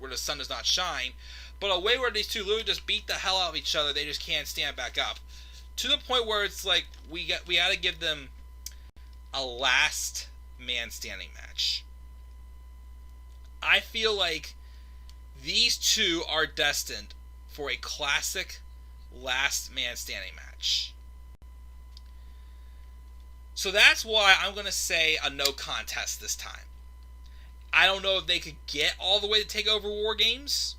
where the sun does not shine. But a way where these two literally just beat the hell out of each other, they just can't stand back up. To the point where it's like, we got to give them a last man standing match. I feel like these two are destined for a classic last man standing match. So that's why I'm going to say a no contest this time. I don't know if they could get all the way to TakeOver War Games,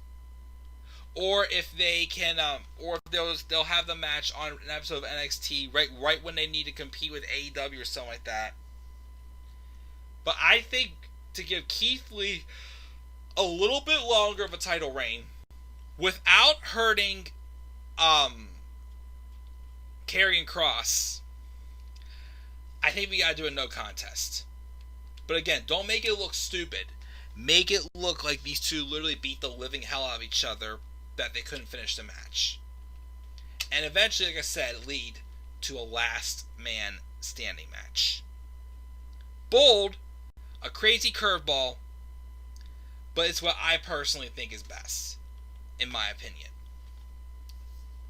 or if they can, or if they'll have the match on an episode of NXT right when they need to compete with AEW or something like that. But I think to give Keith Lee a little bit longer of a title reign without hurting Karrion Kross, I think we gotta do a no contest. But again, don't make it look stupid. Make it look like these two literally beat the living hell out of each other, that they couldn't finish the match. And eventually, like I said, lead to a last man standing match. Bold, a crazy curveball, but it's what I personally think is best, in my opinion.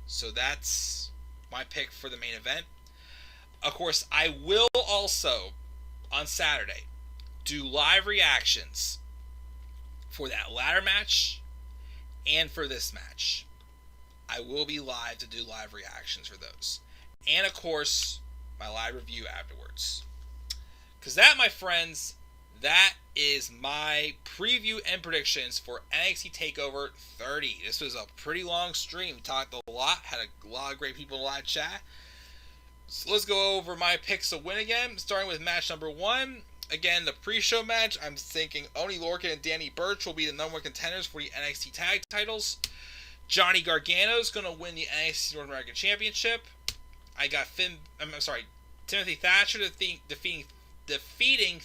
So that's my pick for the main event. Of course, I will also, on Saturday, do live reactions for that ladder match and for this match. I will be live to do live reactions for those. And of course, my live review afterwards. Because that, my friends, that is my preview and predictions for NXT TakeOver 30. This was a pretty long stream. Talked a lot. Had a lot of great people in the live chat. So let's go over my picks to win again. Starting with match number 1. Again, the pre-show match, I'm thinking Oney Lorcan and Danny Burch will be the number 1 contenders for the NXT tag titles. Johnny Gargano is going to win the NXT North American Championship. I got Timothy Thatcher defeating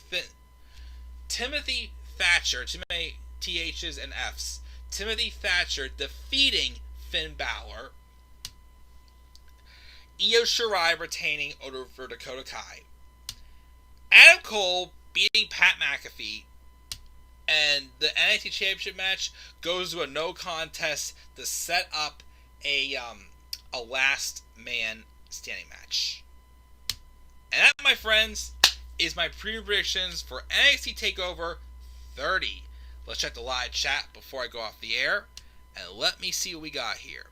Timothy Thatcher, too many THs and Fs. Timothy Thatcher defeating Finn Balor. Io Shirai retaining over Dakota Kai. Adam Cole beating Pat McAfee. And the NXT Championship match goes to a no contest to set up a last man standing match. And that, my friends, is my preview predictions for NXT TakeOver 30. Let's check the live chat before I go off the air. And let me see what we got here.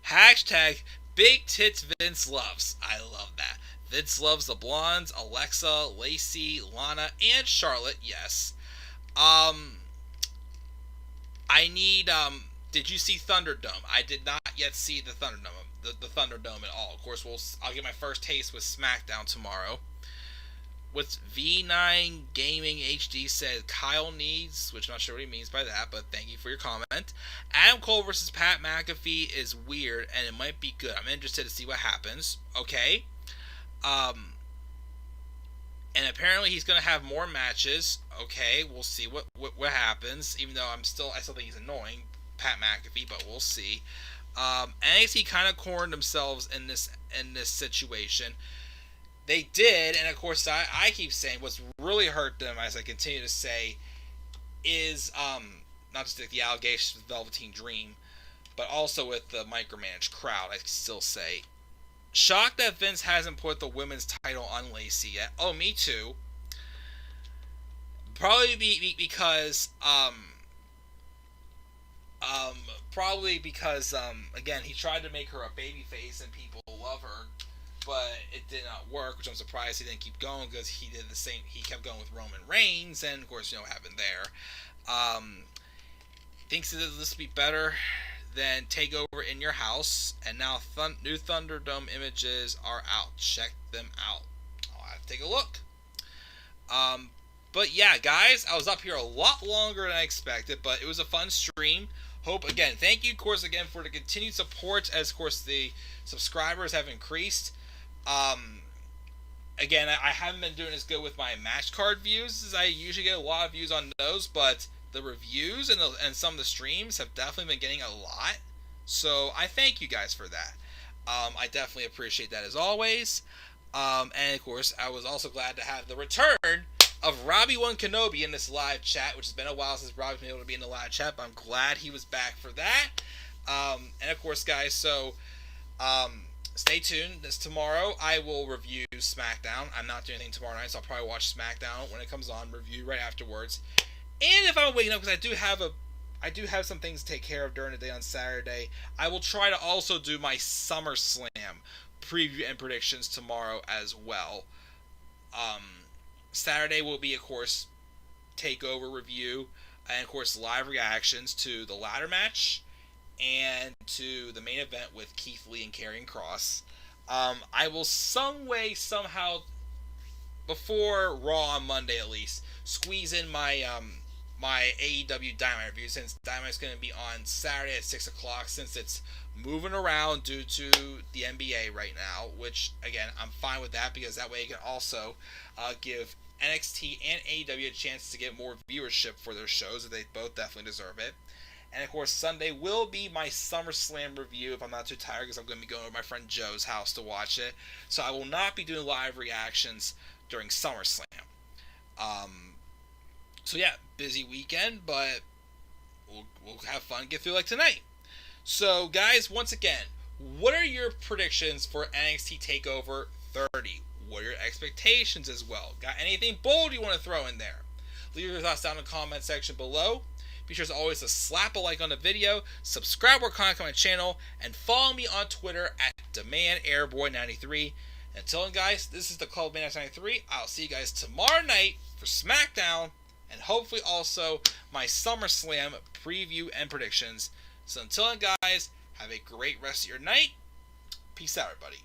Hashtag Big Tits Vince Loves. I love that. Vince loves the blondes, Alexa, Lacey, Lana, and Charlotte, yes. Did you see Thunderdome? I did not yet see the Thunderdome at all. Of course, I'll get my first taste with SmackDown tomorrow. With V9 Gaming HD said Kyle needs, which I'm not sure what he means by that, but thank you for your comment. Adam Cole versus Pat McAfee is weird, and it might be good. I'm interested to see what happens. Okay. And apparently he's going to have more matches. Okay, we'll see what happens. Even though I still think he's annoying, Pat McAfee, but we'll see. NXT kind of cornered themselves in this situation. They did, and of course I keep saying what's really hurt them, as I continue to say, is not just the allegations with Velveteen Dream, but also with the micromanaged crowd. I still say. Shocked that Vince hasn't put the women's title on Lacey yet. Oh, me too. Probably because again, he tried to make her a babyface and people love her, but it did not work, which I'm surprised he didn't keep going, because he did the same. He kept going with Roman Reigns, and of course, you know what happened there. Thinks that this will be better than TakeOver in Your House, and now new Thunderdome images are out. Check them out. I'll have to take a look. But yeah, guys, I was up here a lot longer than I expected, but it was a fun stream. Thank you, of course, again, for the continued support, as, of course, the subscribers have increased. Again, I haven't been doing as good with my match card views, as I usually get a lot of views on those, but the reviews and some of the streams have definitely been getting a lot. So I thank you guys for that. I definitely appreciate that, as always. And, of course, I was also glad to have the return of Robbie One Kenobi in this live chat, which has been a while since Robbie's been able to be in the live chat, but I'm glad he was back for that. And of course, guys, so stay tuned. This tomorrow I will review SmackDown. I'm not doing anything tomorrow night, so I'll probably watch SmackDown when it comes on, review right afterwards. And if I'm waking up, because I do have some things to take care of during the day on Saturday, I will try to also do my SummerSlam preview and predictions tomorrow as well. Saturday will be, of course, TakeOver review, and of course live reactions to the ladder match and to the main event with Keith Lee and Karrion Kross. I will some way, somehow, before Raw on Monday at least, squeeze in my my AEW Dynamite review, since Dynamite's going to be on Saturday at 6 o'clock, since it's moving around due to the NBA right now, which, again, I'm fine with that, because that way it can also give NXT and AEW a chance to get more viewership for their shows, that they both definitely deserve it. And of course, Sunday will be my SummerSlam review if I'm not too tired, because I'm going to be going to my friend Joe's house to watch it. So I will not be doing live reactions during SummerSlam. So yeah, busy weekend, but we'll have fun, get through like tonight. So guys, once again, what are your predictions for NXT TakeOver 30? What are your expectations as well? Got anything bold you want to throw in there? Leave your thoughts down in the comment section below. Be sure as always to slap a like on the video, subscribe or comment on my channel, and follow me on Twitter at DemandAirboy93. Until then, guys, this is the Club Man 93. I'll see you guys tomorrow night for SmackDown, and hopefully also my SummerSlam preview and predictions. So until then, guys, have a great rest of your night. Peace out, everybody.